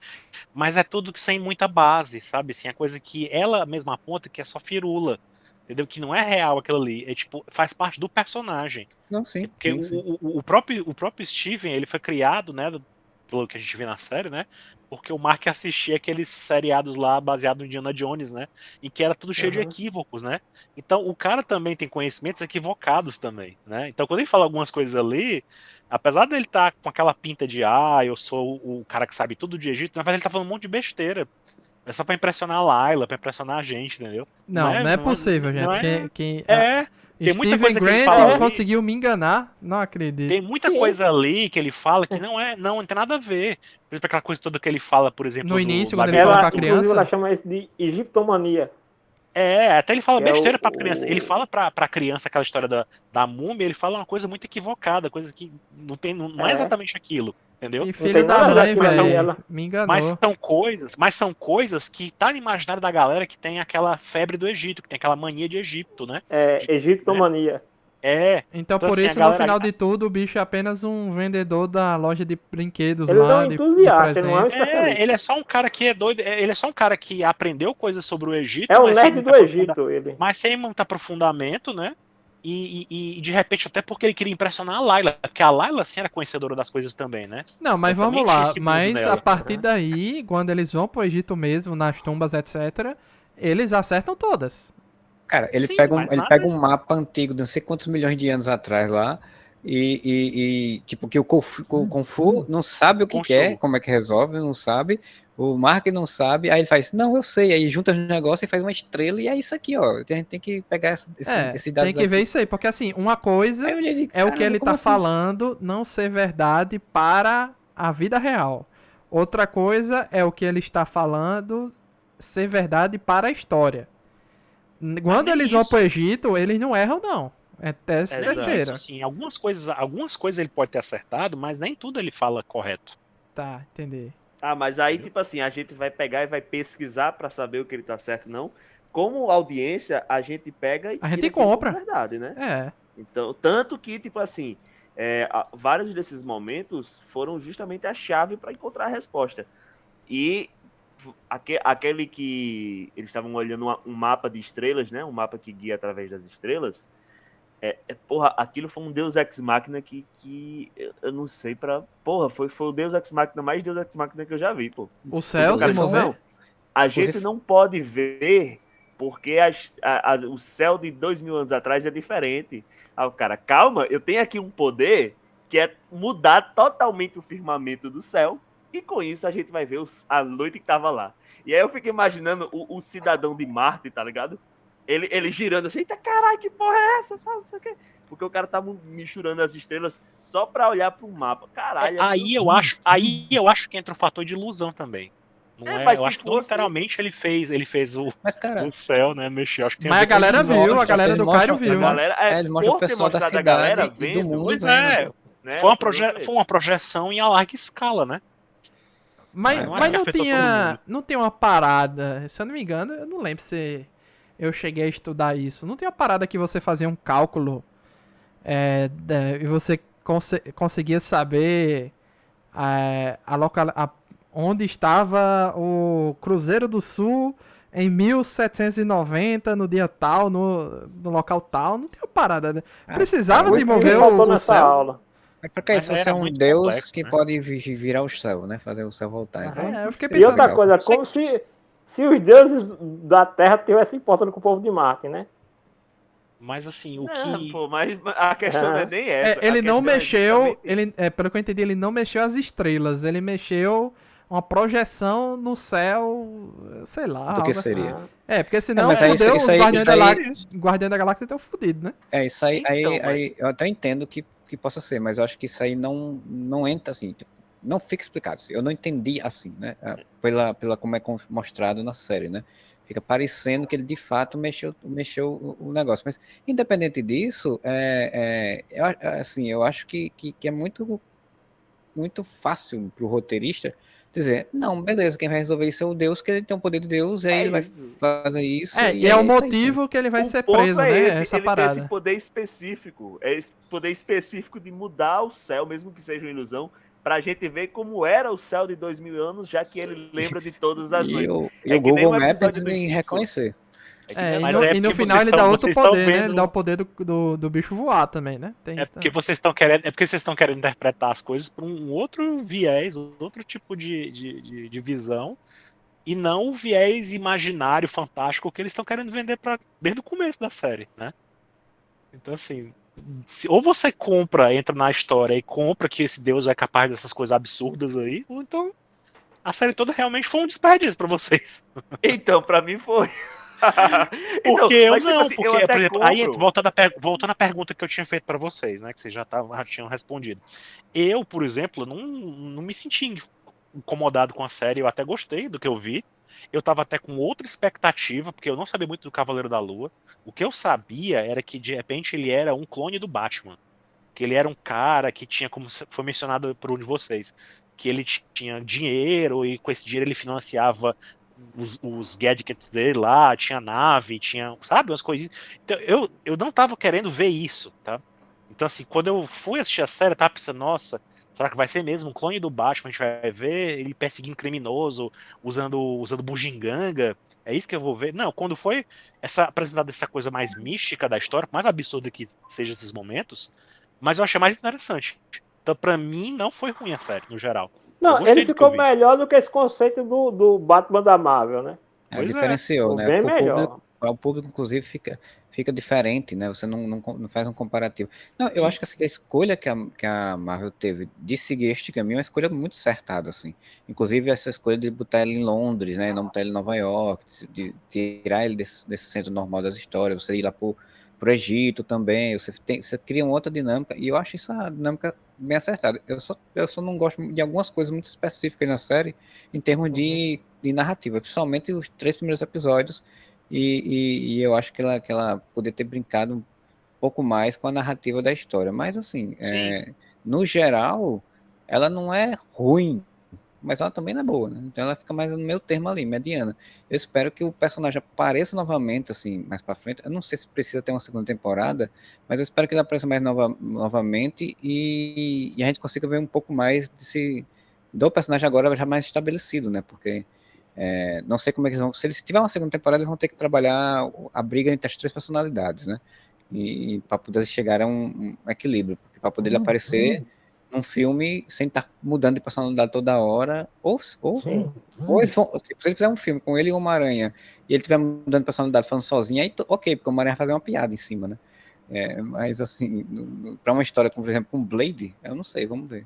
mas é tudo que sem muita base, sabe? Assim, a coisa que ela mesma aponta que é só firula, entendeu? Que não é real aquilo ali, é tipo, faz parte do personagem. Não, sim, Porque sim. o próprio Steven, ele foi criado, né, pelo que a gente vê na série, né, porque o Mark assistia aqueles seriados lá baseados em Indiana Jones, né, em que era tudo cheio de equívocos, né. Então o cara também tem conhecimentos equivocados também, né. Então quando ele fala algumas coisas ali, apesar dele estar com aquela pinta de eu sou o cara que sabe tudo de Egito, na verdade ele tá falando um monte de besteira. É só pra impressionar a Layla, pra impressionar a gente, entendeu? Não é possível, Não gente. Tem muita Steven coisa que ele Grant fala ali. conseguiu me enganar, não acredito. Tem muita coisa ali que ele fala que não tem nada a ver. Por exemplo, aquela coisa toda que ele fala, por exemplo, No início, quando ele labirinto. fala com a Inclusive, criança. ela chama isso de egiptomania. Até ele fala Que é besteira pra criança. Ele fala pra criança aquela história da múmia, ele fala uma coisa muito equivocada, coisa que não é exatamente aquilo, entendeu? E Não filho tem da nada mãe, daquilo ali, velho. ela... Me enganou. Mas são coisas que tá no imaginário da galera que tem aquela febre do Egito, que tem aquela mania de Egito, né? Egiptomania. Então, por assim, isso, no final de tudo, o bicho é apenas um vendedor da loja de brinquedos Ele lá. não é um de entusiasta, ele não é um presente. especialista. Ele é só um cara que é doido, ele é só um cara que aprendeu coisas sobre o Egito, É o mas sem nerd muito do Egito, ele. mas sem muito aprofundamento, né? e de repente até porque ele queria impressionar a Layla, porque a Layla sim era conhecedora das coisas também, né? Não, mas Eu também vamos tinha lá. esse mundo Mas a nela. partir daí, quando eles vão pro Egito mesmo, nas tumbas, etc., eles acertam todas. Cara, ele Sim, pega mas ele nada. pega um mapa antigo de não sei quantos milhões de anos atrás lá, e tipo, que o Kung Fu não sabe o que Khonshu. quer, como é que resolve, não sabe, o Mark não sabe, aí ele faz, não, eu sei, aí junta os negócios e faz uma estrela, e é isso aqui, ó, a gente tem que pegar esses Tem dados que ver aqui. isso aí, porque assim, uma coisa Aí eu olhei e digo, é o que caramba, ele como tá assim? falando não ser verdade para a vida real. Outra coisa é o que ele está falando ser verdade para a história. Quando nem eles vão isso. pro Egito, eles não erram, não. É até Exato. Nem isso, certeira. assim, algumas coisas ele pode ter acertado, mas nem tudo ele fala correto. Tá, entendi. Ah, mas aí, Entendeu? tipo assim, a gente vai pegar e vai pesquisar pra saber o que ele tá certo ou não. Como audiência, a gente pega e A gente tira aquilo como compra. verdade, né? É. Então, tanto que, tipo assim, vários desses momentos foram justamente a chave para encontrar a resposta. E aquele que eles estavam olhando um mapa de estrelas, né? Um mapa que guia através das estrelas. Porra, aquilo foi um Deus Ex Machina que eu não sei pra. Porra, foi o Deus Ex Machina mais Deus Ex Machina que eu já vi, pô. O Porque céu o se cara disse, mover. não, a gente Inclusive- não pode ver porque o céu de 2000 anos atrás é diferente. Aí o cara, calma, eu tenho aqui um poder que é mudar totalmente o firmamento do céu e com isso a gente vai ver a noite que tava lá. E aí eu fico imaginando o cidadão de Marte, tá ligado? Ele girando assim, eita caralho, que porra é essa? Tá, não sei o quê. Porque o cara tá misturando as estrelas só pra olhar pro mapa. Caralho, Aí eu acho que entra o fator de ilusão também. Não é, mas eu se acho que não fosse- literalmente ele fez Mas, cara, o céu, né, mexer. Acho que tem Mas a ver com galera isso. viu, a mostram, galera eles do mostram, Cairo viu. A galera, eles mostram o por ter pessoal da mostrado a galera cidade e do vendo, mundo Pois vendo. é, né? foi o problema uma projeção em a larga escala, né? Mas, Não mas acho que não afetou todo tinha. mundo. Não tem uma parada. Se eu não me engano, eu não lembro se eu cheguei a estudar isso. Não tem uma parada que você fazia um cálculo e você conseguia saber onde estava o Cruzeiro do Sul em 1790, no dia tal, no local tal. Não tem uma parada, né? Precisava cara, de Muito mover que faltou o nessa céu. aula. Mas pra que Mas isso? Você era é um muito deus complexo, que né? pode virar o céu, né? Fazer o céu voltar. Então, Eu fiquei E pensando. outra legal. coisa, como se os deuses da Terra tivessem importando com o povo de Marte, né? Mas assim, o Não, que. pô, mas a questão não é nem essa. Ele a não questão mexeu. justamente- Pelo que eu entendi, ele não mexeu as estrelas. Ele mexeu uma projeção no céu. Sei lá, Do que algo assim. seria? Porque senão mas aí fudeu isso os aí- Guardiões isso da aí- Galáxia. Guardiões da Galáxia estão fudidos, né? Isso aí, Então, aí eu até entendo que possa ser, mas eu acho que isso aí não entra assim, tipo, não fica explicado. Eu não entendi assim, né? Pela como é mostrado na série, né? Fica parecendo que ele de fato mexeu o negócio. Mas, independente disso, assim, eu acho que é muito fácil para o roteirista dizer, não, beleza, quem vai resolver isso é o Deus, que ele tem o poder de Deus, e aí ele vai isso. fazer isso. E é é o isso aí, motivo que ele vai O ser ponto preso, é né? esse, Essa ele tem parada. esse poder específico. É esse poder específico de mudar o céu, mesmo que seja uma ilusão, pra gente ver como era o céu de 2000 anos, já que ele lembra de todas as E noites. o É que nem Google um Maps episódio dos em Simpsons. reconhecer. É que nem- Mas no porque final ele vocês dá outro estão poder, né? vendo- Ele dá o poder do bicho voar também, né? Tem É isso porque também. vocês estão querendo interpretar as coisas por um outro viés, outro tipo de visão, e não o viés imaginário, fantástico que eles estão querendo vender desde o começo da série, né? Então, assim, ou você entra na história e compra que esse Deus é capaz dessas coisas absurdas aí, ou então a série toda realmente foi um desperdício pra vocês. Então, pra mim foi. Porque eu mas, tipo não, assim, eu porque, até por exemplo, aí compro. voltando à pergunta que eu tinha feito pra vocês, né, que vocês já tinham respondido. Eu, por exemplo, não me senti incomodado com a série, eu até gostei do que eu vi. Eu tava até com outra expectativa, porque eu não sabia muito do Cavaleiro da Lua. O que eu sabia era que, de repente, ele era um clone do Batman. Que ele era um cara que tinha, como foi mencionado por um de vocês, que ele tinha dinheiro e com esse dinheiro ele financiava os gadgets dele lá, tinha nave, tinha, sabe, umas coisinhas. Então, eu não tava querendo ver isso, tá? Então, assim, quando eu fui assistir a série, eu tava pensando, nossa, será que vai ser mesmo um clone do Batman? A gente vai ver ele perseguindo criminoso, usando bugiganga. É isso que eu vou ver? Não, quando foi apresentada essa coisa mais mística da história, por mais absurda que seja esses momentos, mas eu achei mais interessante. Então, pra mim, não foi ruim a série, no geral. Eu Não, ele gostei do que eu ficou vi. melhor do que esse conceito do Batman da Marvel, né? Pois é. Diferenciou, Ficou né? bem Porque melhor. o público, inclusive, fica diferente, né? Você não faz um comparativo. Não, eu acho que assim, a escolha que a Marvel teve de seguir este caminho é uma escolha muito acertada, assim. Inclusive, essa escolha de botar ele em Londres, né? E não botar ele em Nova York, de tirar ele desse centro normal das histórias, você ir lá pro Egito também, você cria uma outra dinâmica, e eu acho essa dinâmica bem acertada. Eu só não gosto de algumas coisas muito específicas na série, em termos de narrativa, principalmente os 3 primeiros episódios, e eu acho que ela poderia ter brincado um pouco mais com a narrativa da história. Mas, assim, Sim. no geral, ela não é ruim, mas ela também não é boa, né? Então ela fica mais no meio termo ali, mediana. Eu espero que o personagem apareça novamente, assim, mais pra frente. Eu não sei se precisa ter uma segunda temporada, mas eu espero que ele apareça mais novamente e a gente consiga ver um pouco mais do personagem agora já mais estabelecido, né? Porque não sei como é que eles vão. Se eles tiver uma segunda temporada, eles vão ter que trabalhar a briga entre as 3 personalidades, né? E para poder chegar a um equilíbrio, porque para poder ele aparecer num filme sem estar mudando de personalidade toda hora, ou se ele fizer um filme com ele e o Homem-Aranha e ele estiver mudando de personalidade falando sozinho, aí ok, porque o Homem-Aranha vai fazer uma piada em cima, né? Mas assim, para uma história, como, por exemplo, com Blade, eu não sei, vamos ver.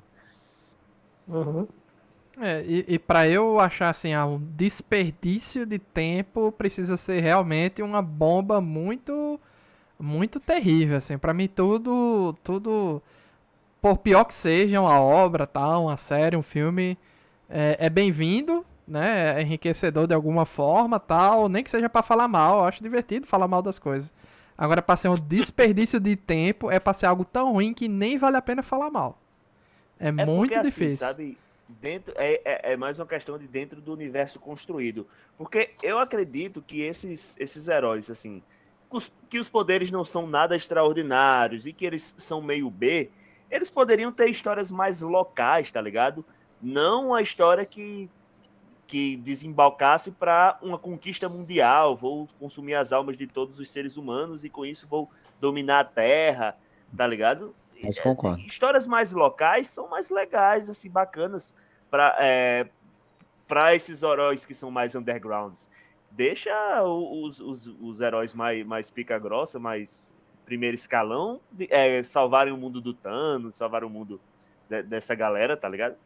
Uhum. E pra eu achar assim, um desperdício de tempo precisa ser realmente uma bomba muito, muito terrível, assim. Pra mim tudo, por pior que seja uma obra, tal, uma série, um filme, é bem-vindo, né? É enriquecedor de alguma forma, tal, nem que seja pra falar mal. Eu acho divertido falar mal das coisas. Agora, pra ser um desperdício de tempo, é pra ser algo tão ruim que nem vale a pena falar mal. É É porque muito assim, difícil. sabe? Dentro, é mais uma questão de dentro do universo construído. Porque eu acredito que esses heróis, assim, que os poderes não são nada extraordinários e que eles são meio B, eles poderiam ter histórias mais locais, tá ligado? Não a história que desembarcasse para uma conquista mundial. Vou consumir as almas de todos os seres humanos e com isso vou dominar a Terra, tá ligado? Mas concordo. Histórias mais locais são mais legais, assim, bacanas para esses heróis que são mais undergrounds. Deixa os heróis mais pica-grossa, mais primeiro escalão, salvarem o mundo do Thanos, salvarem o mundo dessa galera, tá ligado?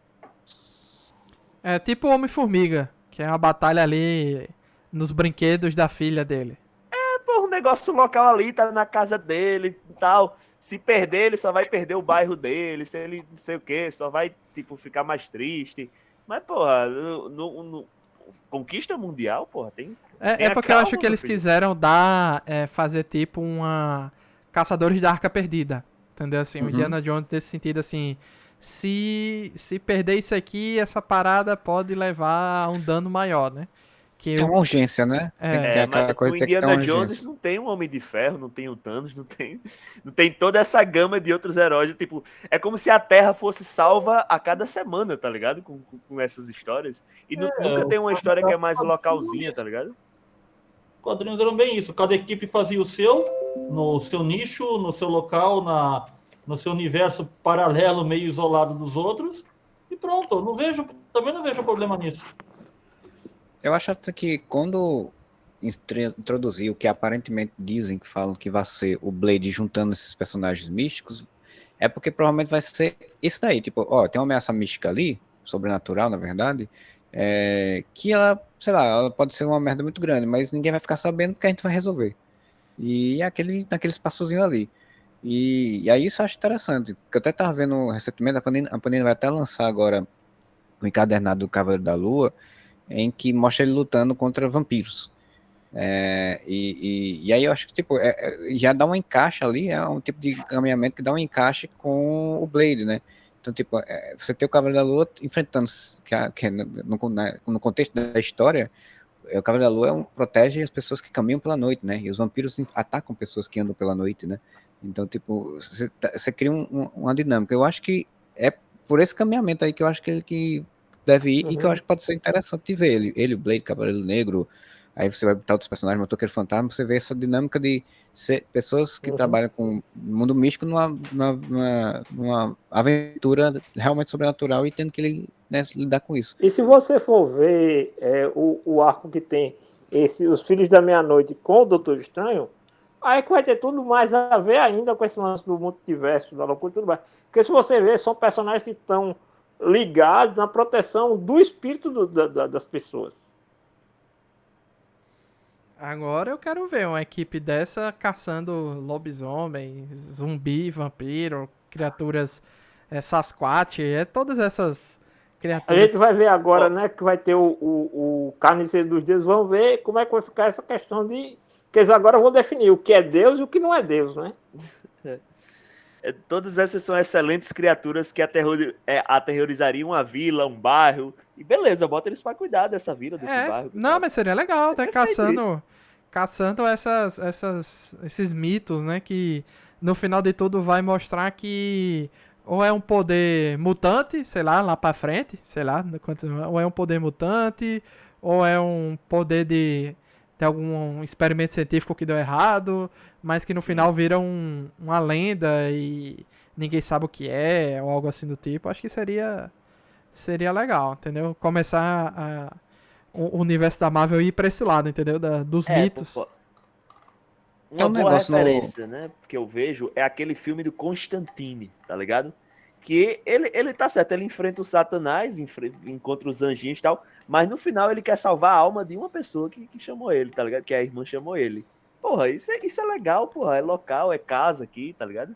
É tipo o Homem-Formiga, que é uma batalha ali nos brinquedos da filha dele. Pô, um negócio local ali, tá na casa dele e tal. Se perder, ele só vai perder o bairro dele. Se ele não sei o que, só vai, tipo, ficar mais triste. Mas, porra, conquista mundial, porra, É tenha porque eu acho calma, que meu eles filho. quiseram fazer tipo uma Caçadores da Arca Perdida. Entendeu? Assim, o Indiana Jones nesse sentido, assim, se perder isso aqui, essa parada pode levar a um dano maior, né? Que É eu, uma urgência, né? Tem Mas aquela coisa no de ter que ter Indiana uma Jones urgência. não tem um Homem de Ferro, não tem o Thanos, não tem toda essa gama de outros heróis. Tipo, é como se a Terra fosse salva a cada semana, tá ligado? Com essas histórias. E nunca Os tem uma história que é mais localzinha, tá ligado? quadrinhos eram bem isso. Cada equipe fazia o seu, no seu nicho, no seu local, no seu universo paralelo, meio isolado dos outros. E pronto, eu também não vejo problema nisso. Eu acho até que quando introduzir o que aparentemente dizem que falam que vai ser o Blade juntando esses personagens místicos, é porque provavelmente vai ser isso daí, tipo, ó, tem uma ameaça mística ali, sobrenatural, na verdade, que ela, sei lá, ela pode ser uma merda muito grande, mas ninguém vai ficar sabendo porque a gente vai resolver. E é naquele espaçozinho ali. E aí isso eu acho interessante, porque eu até tava vendo recentemente, a Panini vai até lançar agora o encadernado do Cavaleiro da Lua, em que mostra ele lutando contra vampiros. E aí eu acho que tipo, já dá um encaixe ali, é um tipo de caminhamento que dá um encaixe com o Blade, né? Então, tipo, você tem o Cavaleiro da Lua enfrentando, que é no contexto da história, o Cavaleiro da Lua protege as pessoas que caminham pela noite, né? E os vampiros atacam pessoas que andam pela noite, né? Então, tipo, você cria uma dinâmica. Eu acho que é por esse caminhamento aí que eu acho que ele que deve ir e que eu acho que pode ser interessante de ver ele o Blade, Cavaleiro Negro, Aí você vai botar outros personagens, motoqueiro fantasma, você vê essa dinâmica de pessoas que trabalham com o mundo místico numa aventura realmente sobrenatural e tendo que lidar com isso. E se você for ver o arco que tem os Filhos da Meia-Noite com o Doutor Estranho, aí que vai ter tudo mais a ver ainda com esse lance do multiverso, da loucura e tudo mais. Porque se você ver, são personagens que estão ligados na proteção do espírito das pessoas. Agora eu quero ver uma equipe dessa caçando lobisomem, zumbi, vampiro, criaturas Sasquatch, todas essas A criaturas. gente vai ver agora, né, que vai ter o Carniceiro dos Deuses, vamos ver como é que vai ficar essa questão de... Porque eles agora vão definir o que é Deus e o que não é Deus, né? Todas essas são excelentes criaturas que aterrorizariam uma vila, um bairro. E beleza, bota eles pra cuidar dessa vila, desse bairro. Não, mas seria legal, né? Perfeito Caçando esses mitos, né? Que no final de tudo vai mostrar que ou é um poder mutante, sei lá pra frente, sei lá, ou é um poder mutante, ou é um poder de algum experimento científico que deu errado, mas que no final vira uma lenda e ninguém sabe o que é, ou algo assim do tipo. Acho que seria legal, entendeu? Começar o universo da Marvel ir pra esse lado, entendeu? Dos mitos. Uma boa referência, né? Que eu vejo é aquele filme do Constantine, tá ligado? Que ele tá certo, ele enfrenta o Satanás, encontra os anjinhos e tal, mas no final ele quer salvar a alma de uma pessoa que chamou ele, tá ligado? Que a irmã chamou ele. Porra, isso é legal, porra. É local, é casa aqui, tá ligado?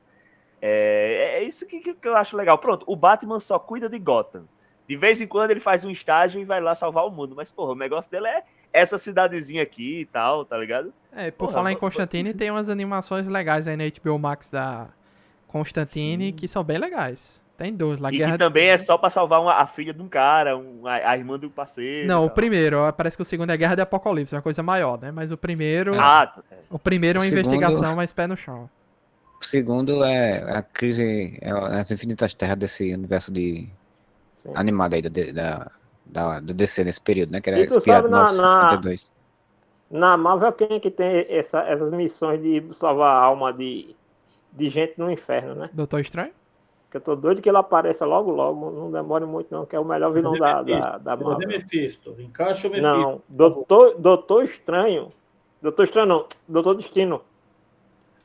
É isso que eu acho legal. Pronto, o Batman só cuida de Gotham. De vez em quando ele faz um estágio e vai lá salvar o mundo. Mas, porra, o negócio dele é essa cidadezinha aqui e tal, tá ligado? Por falar em Constantine, tem umas animações legais aí na HBO Max da Constantine que são bem legais. Tem dois lá. E que também é só pra salvar a filha de um cara, a irmã do parceiro. Não, o primeiro. Parece que o segundo é Guerra de Apocalipse, é uma coisa maior, né? Mas o primeiro... O primeiro é uma investigação, mas pé no chão. O segundo é a crise, as infinitas terras desse universo animado aí do DC nesse período, né? Que era inspirado em 1952. Na Marvel, quem é que tem essas missões de salvar a alma de gente no inferno, né? Doutor Estranho? Que eu tô doido que ele apareça logo, não demore muito não, que é o melhor vilão da Marvel. Mephisto, encaixa o Mephisto. Não, Doutor Estranho não, Doutor Destino.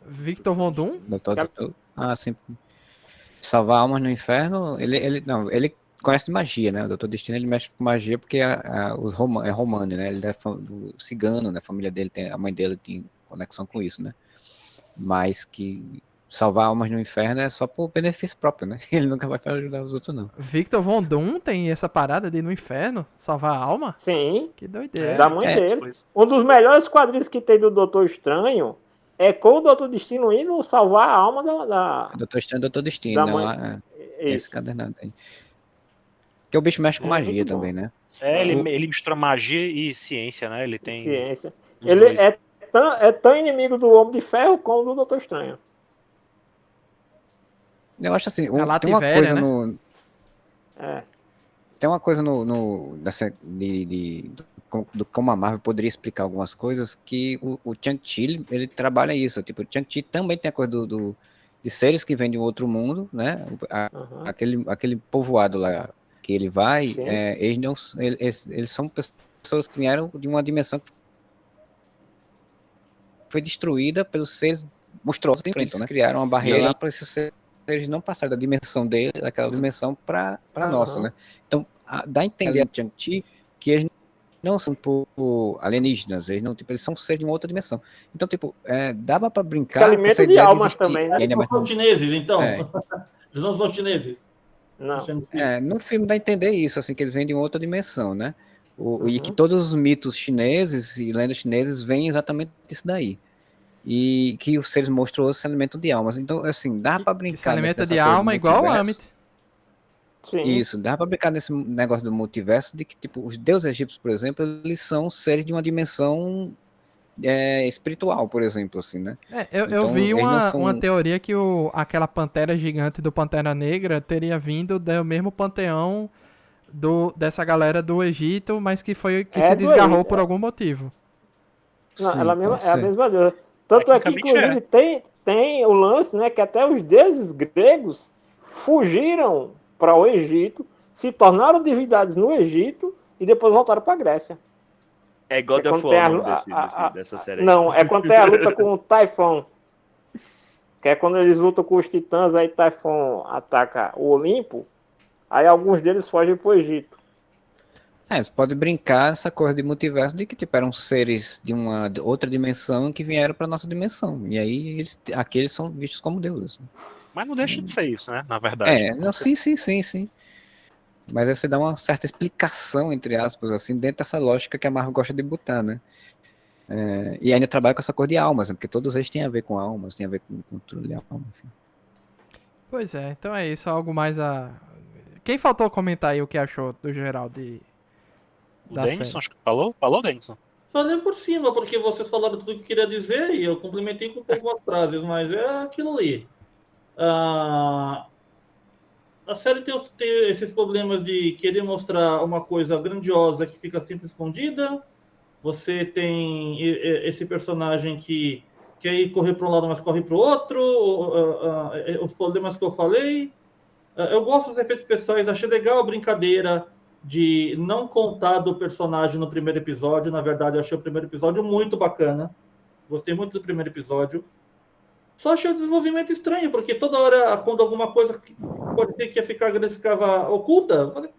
Victor Von Doom? Sim. Salvar almas no inferno, ele conhece de magia, né? O Doutor Destino, ele mexe com magia porque é romano, né? Ele é do cigano, né? A família dele, a mãe dele tem conexão com isso, né? Mas que salvar almas no inferno é só por benefício próprio, né? Ele nunca vai ajudar os outros, não. Victor Von Doom tem essa parada de ir no inferno salvar a alma? Sim. Que doideira. Da mãe dele. Um dos melhores quadrinhos que tem do Doutor Estranho é com o Doutor Destino indo salvar a alma da... Doutor Estranho e Doutor Destino, né? Esse cadernado aí. Porque o bicho mexe com magia também, né? Ele mistura magia e ciência, né? Ele tem... Ciência. Ele é tão inimigo do Homem de Ferro como do Doutor Estranho. Eu acho assim, tem uma coisa né? Tem uma coisa do como a Marvel poderia explicar algumas coisas que o Shang-Chi, ele trabalha isso. Tipo, o Shang-Chi também tem a coisa de seres que vêm de um outro mundo, né? Aquele povoado lá que ele vai, eles são pessoas que vieram de uma dimensão que foi destruída pelos seres monstruosos que enfrentam, né? Criaram uma barreira para esses seres não passarem da dimensão dele, daquela dimensão para nossa, né? Então, dá a entender a Shang-Chi que eles não são alienígenas, eles são seres de uma outra dimensão. Então, tipo, dava para brincar com essa ideia de almas também, né? Eles não são chineses, então. Eles não são chineses. Não. No filme dá a entender isso, assim, que eles vêm de uma outra dimensão, né? E que todos os mitos chineses e lendas chinesas vêm exatamente disso daí. E que os seres monstruosos se alimentam de almas. Então, assim, dá pra brincar. Se alimenta de alma igual o Amit. Sim. Isso, dá pra brincar nesse negócio do multiverso de que, tipo, os deuses egípcios, por exemplo, eles são seres de uma dimensão espiritual, por exemplo, assim, né? Eu vi uma teoria que aquela pantera gigante do Pantera Negra teria vindo do mesmo panteão dessa galera do Egito, mas que se desgarrou por algum motivo. Não, Sim, ela pode mesma, é a ser. mesma deusa. Tanto é que, Tecnicamente inclusive, tem o lance, né, que até os deuses gregos fugiram para o Egito, se tornaram divindades no Egito e depois voltaram para a Grécia. É Que é God of quando tem War o nome dessa série aí. não, é quando tem a luta com o Typhon. Que é quando eles lutam com os titãs, aí Typhon ataca o Olimpo, aí alguns deles fogem pro Egito. Você pode brincar essa coisa de multiverso de que tipo, eram seres de outra dimensão que vieram para nossa dimensão. E aí aqueles são vistos como deuses. Mas não deixa de ser isso, né? Na verdade. Não, sim. Mas aí você dá uma certa explicação, entre aspas, assim, dentro dessa lógica que a Marvel gosta de botar, né? E ainda trabalha com essa cor de almas, né? Porque todos eles têm a ver com almas, têm a ver com controle de alma, enfim. Pois é, então é isso, algo mais a... Quem faltou comentar aí o que achou do geral O da Denison, série? acho que falou? Falou, Denison? Falei por cima, porque vocês falaram tudo o que queria dizer e eu complementei com algumas frases, mas é aquilo ali. Ah, a série tem esses problemas de querer mostrar uma coisa grandiosa que fica sempre escondida. Você tem esse personagem que quer ir correr para um lado, mas corre para o outro. Os problemas que eu falei. Eu gosto dos efeitos especiais, achei legal a brincadeira de não contar do personagem no primeiro episódio. Na verdade, eu achei o primeiro episódio muito bacana. Gostei muito do primeiro episódio. Só achei o desenvolvimento estranho, porque toda hora, quando alguma coisa que pode ser que ia ficar grande ficava oculta, eu falei,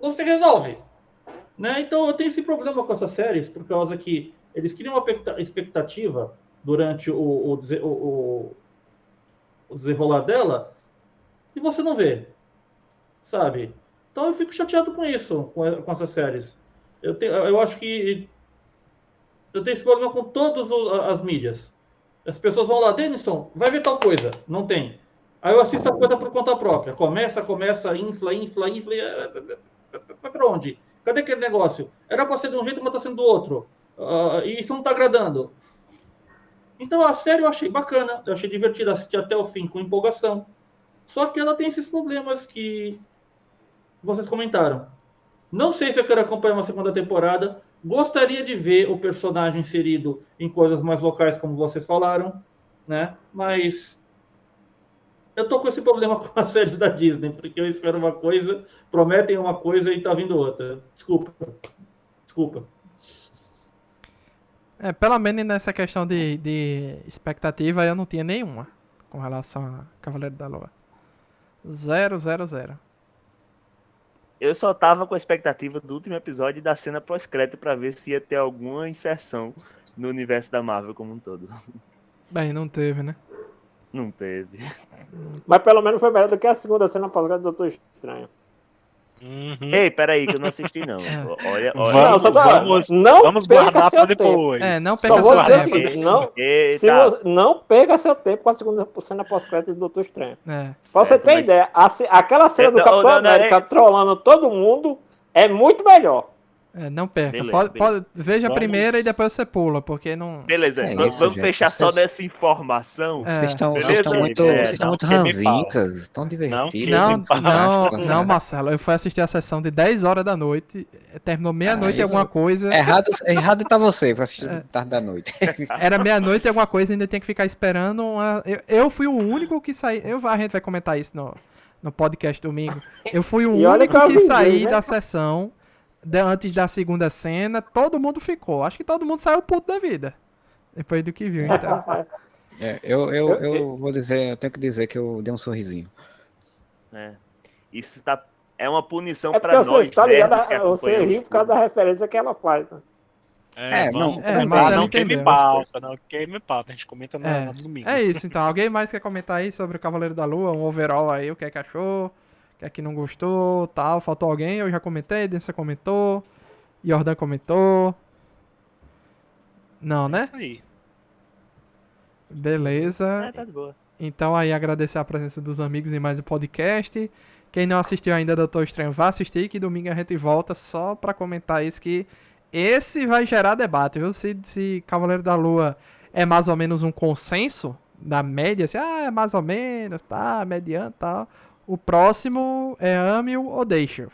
você resolve. Né? Então eu tenho esse problema com essas séries, por causa que eles criam uma expectativa durante o desenrolar dela e você não vê, sabe? Então eu fico chateado com isso, com essas séries. Eu acho que eu tenho esse problema com todas as mídias. As pessoas vão lá, Denison, vai ver tal coisa. Não tem. Aí eu assisto a coisa por conta própria. Começa, infla. Vai pra onde? Cadê aquele negócio? Era pra ser de um jeito, mas tá sendo do outro. E isso não tá agradando. Então a série eu achei bacana. Eu achei divertido assistir até o fim com empolgação. Só que ela tem esses problemas que vocês comentaram. Não sei se eu quero acompanhar uma segunda temporada. Gostaria de ver o personagem inserido em coisas mais locais, como vocês falaram, né? Mas eu tô com esse problema com as séries da Disney, porque eu espero uma coisa, prometem uma coisa e tá vindo outra. Desculpa. Pelo menos nessa questão de expectativa eu não tinha nenhuma com relação a Cavaleiro da Lua. 0. Eu só tava com a expectativa do último episódio e da cena pós-crédito pra ver se ia ter alguma inserção no universo da Marvel como um todo. Bem, não teve, né? Não teve. Mas pelo menos foi melhor do que a segunda cena pós-crédito do Doutor Estranho. Uhum. Ei, peraí, que eu não assisti não. Olha. Vamos guardar pra depois. Não Só perca vou seu dizer o tempo. seguinte, não, Eita. não perca seu tempo com a segunda cena pós-crédito do Doutor Estranho. Pra você Certo, ter mas- ideia, aquela cena do Não, Capitão não, América trollando todo mundo é muito melhor. Não perca. Beleza, Veja a Vamos- primeira e depois você pula, porque não... Beleza, É vamos isso, gente. fechar só Vocês- nessa informação. Vocês estão beleza? muito, É, vocês estão não muito queime pau. ranzinhas, tão divertidos. Não, fantásticos, não, né? Marcelo. Eu fui assistir a sessão de 10 horas da noite, terminou meia-noite e alguma coisa. Errado tá você, pra assistir tarde da noite. Era meia-noite e alguma coisa, ainda tinha que ficar esperando uma... Eu fui o único que saí... A gente vai comentar isso no podcast domingo. Eu fui o E olha único que eu que avisei, saí né? da sessão antes da segunda cena. Todo mundo ficou. Acho que todo mundo saiu puto da vida. Depois do que viu, então. Eu vou dizer, eu tenho que dizer que eu dei um sorrisinho. Isso é uma punição É porque pra você nós, tá nerds que ligado, você acompanhamos ri por causa da referência que ela faz. Né? Marcelo não entendeu. queime pauta, não queime pauta. A gente comenta no domingo. É isso, então. Alguém mais quer comentar aí sobre o Cavaleiro da Lua? Um overall aí, o que é que achou? O que é que não gostou, tal? Faltou alguém? Eu já comentei, Densa comentou, Jordan comentou. Não, né? Isso aí. Beleza. Tá de boa. Então aí agradecer a presença dos amigos em mais um podcast. Quem não assistiu ainda Doutor Estranho, vá assistir, que domingo a gente volta só pra comentar isso, que esse vai gerar debate, viu? Se Cavaleiro da Lua é mais ou menos um consenso da média, assim, é mais ou menos, tá, mediano, tal. O próximo é ame-o ou deixe-o.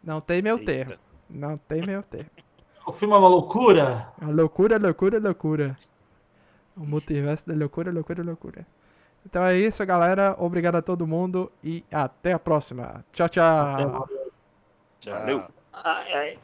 Não tem meu termo. Não tem meu termo. O filme é uma loucura. A loucura, loucura, loucura. O multiverso da loucura, loucura, loucura. Então é isso, galera. Obrigado a todo mundo e até a próxima. Tchau, tchau. Já- Valeu. Ai, ai.